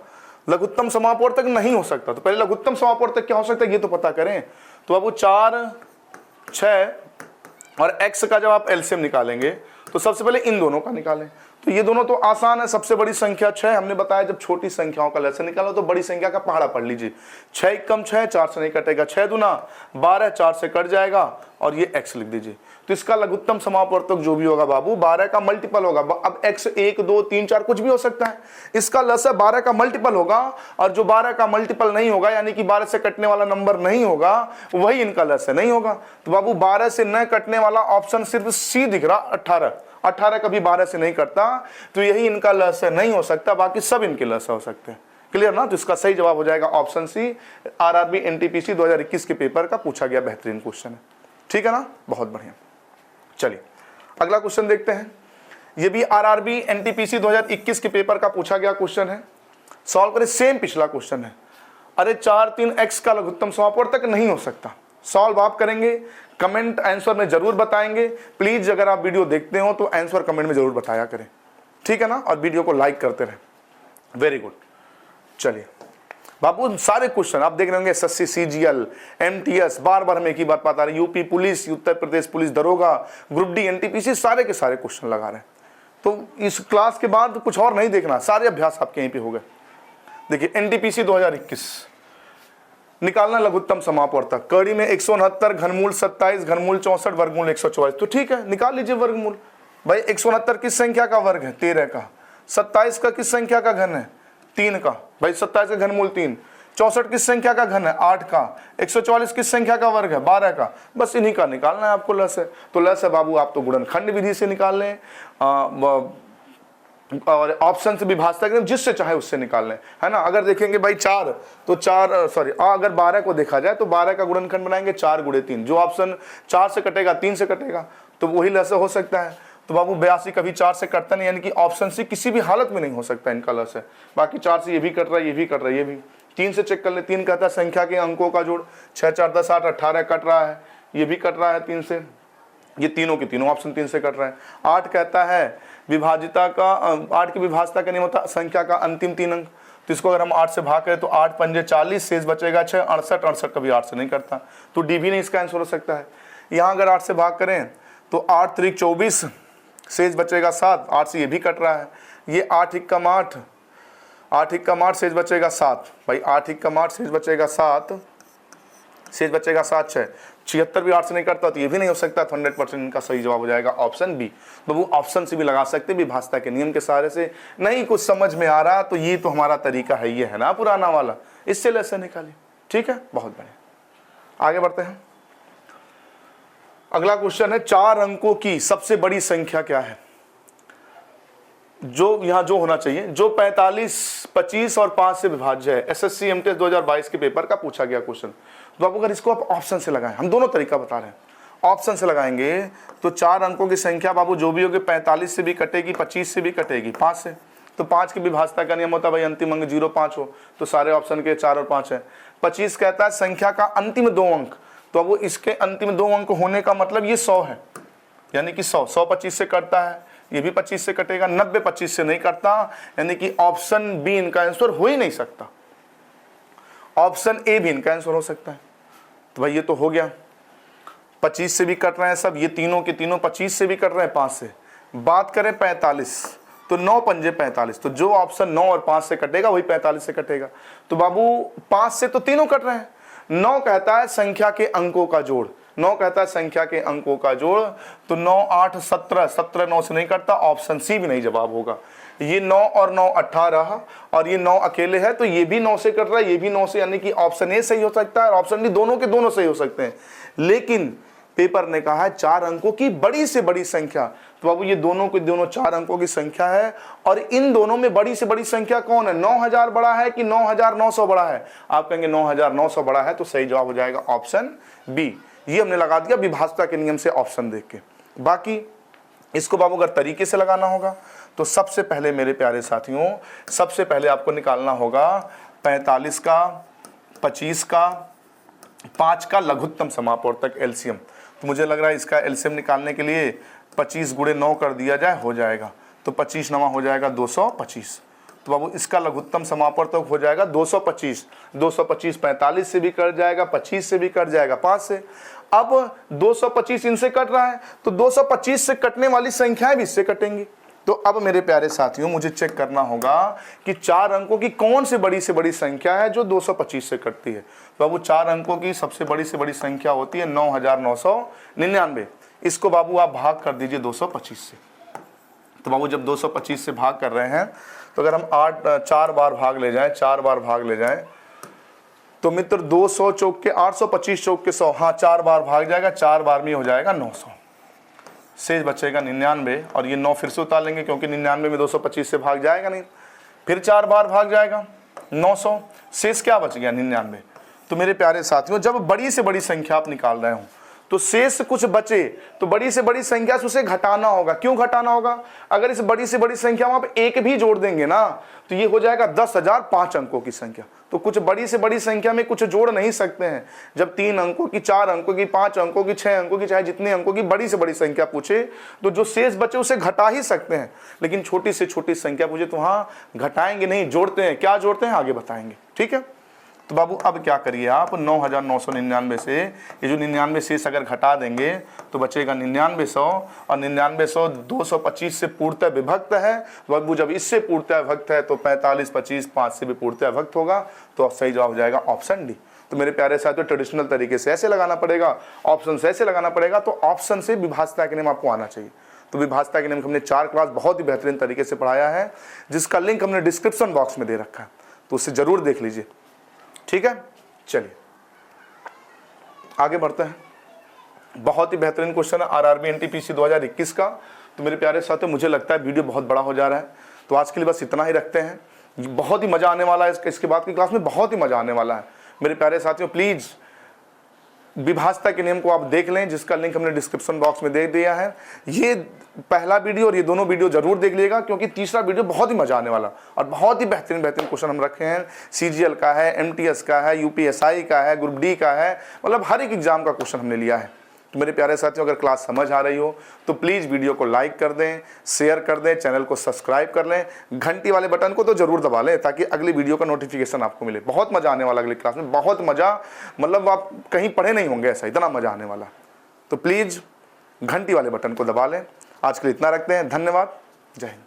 लघुत्तम समापवर्तक नहीं हो सकता, तो पहले लघुत्तम समापवर्तक क्या हो सकता है ये तो पता करें। तो अब वो 4, 6 और x का जब आप एलसीएम निकालेंगे तो सबसे पहले इन दोनों का निकालें। तो ये दोनों तो आसान है, सबसे बड़ी संख्या 6, हमने बताया जब छोटी संख्याओं का लहसन निकालो तो बड़ी संख्या का पहाड़ा पढ़ लीजिए। 6 कम 6, 4 से नहीं कटेगा, 6 दूना 12, 4 से कट जाएगा और ये x लिख दीजिए। तो इसका लघुत्तम समापवर्तक जो भी होगा बाबू 12 का मल्टीपल होगा। अब x 1, 2, 3, 4 कुछ भी हो सकता है, इसका लसा 12 का मल्टीपल होगा और जो 12 का मल्टीपल नहीं होगा यानी कि 12 से कटने वाला नंबर नहीं होगा वही इनका लसा नहीं होगा। तो बाबू 12 से न कटने वाला ऑप्शन सिर्फ सी दिख रहा, 18 कभी 12 से नहीं कटता, तो यही इनका लसा नहीं हो सकता, बाकी सब इनके लसा हो सकते हैं। क्लियर ना? तो इसका सही जवाब हो जाएगा ऑप्शन सी, आरआरबी एनटीपीसी 2021 के पेपर का पूछा गया बेहतरीन क्वेश्चन है। ठीक है ना? बहुत बढ़िया। चलिए अगला क्वेश्चन देखते हैं। ये भी आरआरबी एनटीपीसी 2021 के पेपर का पूछा गया क्वेश्चन है। सॉल्व करें, सेम पिछला क्वेश्चन है। अरे 4, 3 x का लघुत्तम समापवर्तक नहीं हो सकता। सॉल्व आप करेंगे, कमेंट आंसर में जरूर बताएंगे। प्लीज अगर आप वीडियो देखते हो तो आंसर कमेंट में जरूर बताया करें, ठीक है ना? और वीडियो को लाइक करते रहें। Very good. चलिए बाबू सारे क्वेश्चन आप देख रहे होंगे, एसएससी, सीजीएल, एमटीएस, बार बार हम एक ही बात बता रहे हैं, UP police, Uttar Pradesh police दरोगा, ग्रुप डी, एनटीपीसी, सारे के सारे क्वेश्चन लगा रहे हैं। तो इस क्लास के बाद कुछ और नहीं देखना, सारे अभ्यास आपके यहीं पे हो गए। देखिए एनटीपीसी 2021 निकालना लघुत्तम समापवर्तक, कड़ी में 169 घनमूल 27 घनमूल 64 वर्गमूल 144। तो ठीक है, निकाल लीजिए वर्गमूल। भाई 169 किस संख्या का वर्ग है? 13 का। 27 का किस संख्या का घन है? 3 का। भाई 27 का घनमूल 3। 64 किस संख्या का घन है? 8 का। 144 किस संख्या का वर्ग है? 12 का। बस इन्हीं का निकालना है आपको लस है। तो लस है बाबू, आप तो गुणनखंड विधि से निकाल लें और ऑप्शन से विभाजता करें, जिससे चाहे उससे निकाल लें, है ना? अगर देखेंगे भाई 4 तो 4 सॉरी अगर 12 को देखा जाए तो 12 का गुणनखंड बनाएंगे 4 गुणे 3, जो ऑप्शन 4 से कटेगा 3 से कटेगा, तो वही लस हो सकता है। तो बाबू 82 कभी 4 से कटता नहीं, यानी कि ऑप्शन सी किसी भी हालत में नहीं हो सकता इनका लस है। बाकी 4 से ये भी कट रहा है, ये भी कट रहा है, ये भी। 3 से चेक कर ले, 3 कहता है संख्या के अंकों का जोड़, 6, 4, 10, 8, 18 कट रहा है, ये भी कट रहा है 3 से, ये तीनों के तीनों ऑप्शन 3 से कट रहे हैं। 8 कहता है विभाजिता का 8 की विभाजिता का नियम होता संख्या का अंतिम 3 अंक, तो इसको अगर हम 8 से भाग करें तो 8 पंजे 40, शेष बचेगा 6, 68, 68 कभी 8 से नहीं करता, तो डी भी नहीं इसका आंसर हो सकता है। यहाँ अगर 8 से भाग करें तो 8 त्रिक 24, शेष बचेगा 7, 8 से ये भी कट रहा है। ये 8 एकम 8, 8 एकम 8, शेष बचेगा 7। भाई 8 एकम 8, शेष बचेगा 7, शेष बचेगा 7, 6, 76 भी 8 से नहीं करता, तो ये भी नहीं हो सकता। तो 100% इनका सही जवाब हो जाएगा ऑप्शन बी। तो वो ऑप्शन से भी लगा सकते विभाजता के नियम के सहारे से। नहीं कुछ समझ में आ रहा तो ये तो हमारा तरीका है, ये है ना पुराना वाला, इससे लेसन निकालिए। ठीक है, बहुत बढ़िया। आगे बढ़ते हैं। अगला क्वेश्चन है 4 अंकों की सबसे बड़ी संख्या क्या है? जो यहां जो होना चाहिए, जो 45, 25 और 5 से विभाज्य है। एसएससी एमटीएस 2022 के पेपर का पूछा गया क्वेश्चन। तो आप अगर इसको आप ऑप्शन से लगाएं, हम दोनों तरीका बता रहे हैं, ऑप्शन से लगाएंगे तो 4 अंकों की संख्या बाबू जो भी होगी 45 से भी कटेगी, 25 से भी कटेगी, 5 से। तो 5 की विभाजता का नियम होता है भाई अंतिम अंक 0, 5 हो, तो सारे ऑप्शन के 4 और 5 है। 25 कहता है संख्या का अंतिम 2 अंक, तो अब वो इसके अंतिम 2 अंक होने का मतलब ये 100 है, यानी कि 100 25 से कटता है, ये भी 25 से कटेगा, 90 25 से नहीं कटता, यानी कि ऑप्शन बी इनका आंसर हो ही नहीं सकता। ऑप्शन ए भी इनका आंसर हो सकता है। तो भाई ये तो हो गया, 25 से भी कट रहे हैं सब, ये तीनों के तीनों 25 से भी कट रहे हैं 5 से। बात करें 45, तो 9 पंजे 45, तो जो ऑप्शन 9 और 5 से कटेगा वही 45 से कटेगा। तो बाबू 5 से तो तीनों कट रहे हैं। 9 कहता है संख्या के अंकों का जोड़, 9 कहता है संख्या के अंकों का जोड़, तो 9, 8, 17, 17 9 से नहीं करता, ऑप्शन सी भी नहीं जवाब होगा। ये 9 और 9 18 और ये 9 अकेले है, तो ये भी 9 से कट रहा है, ये भी 9 से, यानी कि ऑप्शन ए सही हो सकता है और ऑप्शन डी, दोनों के दोनों सही हो सकते हैं। लेकिन पेपर ने कहा है 4 अंकों की बड़ी से बड़ी संख्या, तो बाबू ये दोनों के दोनों 4 अंकों की संख्या है, और इन दोनों में बड़ी से बड़ी संख्या कौन है? 9000 बड़ा है कि 9900 बड़ा है? आप कहेंगे 9900 बड़ा है, तो सही जवाब हो जाएगा ऑप्शन बी। ये हमने लगा दिया विभाजता के नियम से ऑप्शन देख के। बाकी इसको बाबू अगर तरीके से लगाना होगा तो सबसे पहले मेरे प्यारे साथियों, सबसे पहले आपको निकालना होगा 45 का, 25 का 5 का लघुत्तम समापवर्तक एलसीएम। तो मुझे लग रहा है इसका एलसीएम निकालने के लिए 25 गुणे 9 कर दिया जाए, हो जाएगा। तो 25 9 हो जाएगा 225। तो बाबू इसका लघुत्तम समापवर्तक हो जाएगा 225। 225 45 से भी कट जाएगा, 25 से भी कट जाएगा, 5 से। अब 225 इनसे कट रहा है, तो 225 से कटने वाली संख्याएं भी इससे कटेंगी। तो अब मेरे प्यारे साथियों मुझे चेक करना होगा कि 4 अंकों की कौन से बड़ी संख्या है जो 225 से कटती है। तो बाबू 4 अंकों की सबसे बड़ी संख्या होती है 9999। इसको बाबू आप भाग कर दीजिए 225 से। तो बाबू जब 225 से भाग कर रहे हैं, तो अगर हम 4 बार भाग ले जाएं, 4 बार भाग ले जाएं, तो मित्र 200 चौक के 825 चौक के 100, हाँ 4 बार भाग जाएगा, 4 बार में हो जाएगा 900। शेष बचेगा 99, और ये 9 फिर से उतार लेंगे क्योंकि 99 में 225 से भाग जाएगा नहीं। फिर 4 बार भाग जाएगा 900, शेष क्या बच गया 99। तो मेरे प्यारे साथियों जब बड़ी से बड़ी संख्या आप निकाल रहे हो तो शेष कुछ बचे, तो बड़ी से बड़ी संख्या से उसे घटाना होगा। क्यों घटाना होगा? अगर इस बड़ी से बड़ी संख्या में आप एक भी जोड़ देंगे ना, तो ये हो जाएगा 10,005 अंकों की संख्या। तो कुछ बड़ी से बड़ी संख्या में कुछ जोड़ नहीं सकते हैं। जब 3 अंकों की, 4 अंकों की, 5 अंकों की, 6 अंकों की, चाहे जितने अंकों की बड़ी से बड़ी संख्या पूछे, तो जो शेष बचे उसे घटा ही सकते हैं। लेकिन छोटी से छोटी संख्या पूछे तो हाँ घटाएंगे नहीं, जोड़ते हैं। क्या जोड़ते हैं आगे बताएंगे, ठीक है। तो बाबू अब क्या करिए आप, 9999 से ये जो 99 शेष अगर घटा देंगे तो बचेगा 9900, और 9900 225 से पूर्णतः विभक्त है। बाबू जब इससे पूर्णतः विभक्त है तो 45 25 5 से भी पूर्णतः विभक्त होगा। तो अब सही जवाब हो जाएगा ऑप्शन डी। तो मेरे प्यारे साथियों ट्रेडिशनल तरीके से ऐसे लगाना पड़ेगा, ऑप्शन से ऐसे लगाना पड़ेगा, तो ऑप्शन से विभाज्यता के नियम आपको आना चाहिए। तो विभाज्यता के नियम हमने 4 क्लास बहुत ही बेहतरीन तरीके से पढ़ाया है, जिसका लिंक हमने डिस्क्रिप्शन बॉक्स में दे रखा है, तो उससे जरूर देख लीजिए, ठीक है। चलिए आगे बढ़ते हैं। बहुत ही बेहतरीन क्वेश्चन है आरआरबी एनटीपीसी 2021 का। तो मेरे प्यारे साथियों मुझे लगता है वीडियो बहुत बड़ा हो जा रहा है, तो आज के लिए बस इतना ही रखते हैं। बहुत ही मजा आने वाला है, इसके बाद की क्लास में बहुत ही मजा आने वाला है। मेरे प्यारे साथियों प्लीज विभाज्यता के नियम को आप देख लें, जिसका लिंक हमने डिस्क्रिप्शन बॉक्स में दे दिया है। ये पहला वीडियो और ये दोनों वीडियो जरूर देख लीजिएगा, क्योंकि तीसरा वीडियो बहुत ही मजा आने वाला और बहुत ही बेहतरीन क्वेश्चन हम रखे हैं। सीजीएल का है, एमटीएस का है, यूपीएसआई का है, ग्रुप डी का है, मतलब हर एक एग्जाम का क्वेश्चन हमने लिया है। तो मेरे प्यारे साथियों अगर क्लास समझ आ रही हो तो प्लीज़ वीडियो को लाइक कर दें, शेयर कर दें, चैनल को सब्सक्राइब कर लें, घंटी वाले बटन को तो जरूर दबा लें ताकि अगली वीडियो का नोटिफिकेशन आपको मिले। बहुत मजा आने वाला अगली क्लास में, बहुत मजा, मतलब आप कहीं पढ़े नहीं होंगे ऐसा, इतना मजा आने वाला। तो प्लीज़ घंटी वाले बटन को दबा लें। आज के लिए इतना रखते हैं, धन्यवाद, जय हिंद।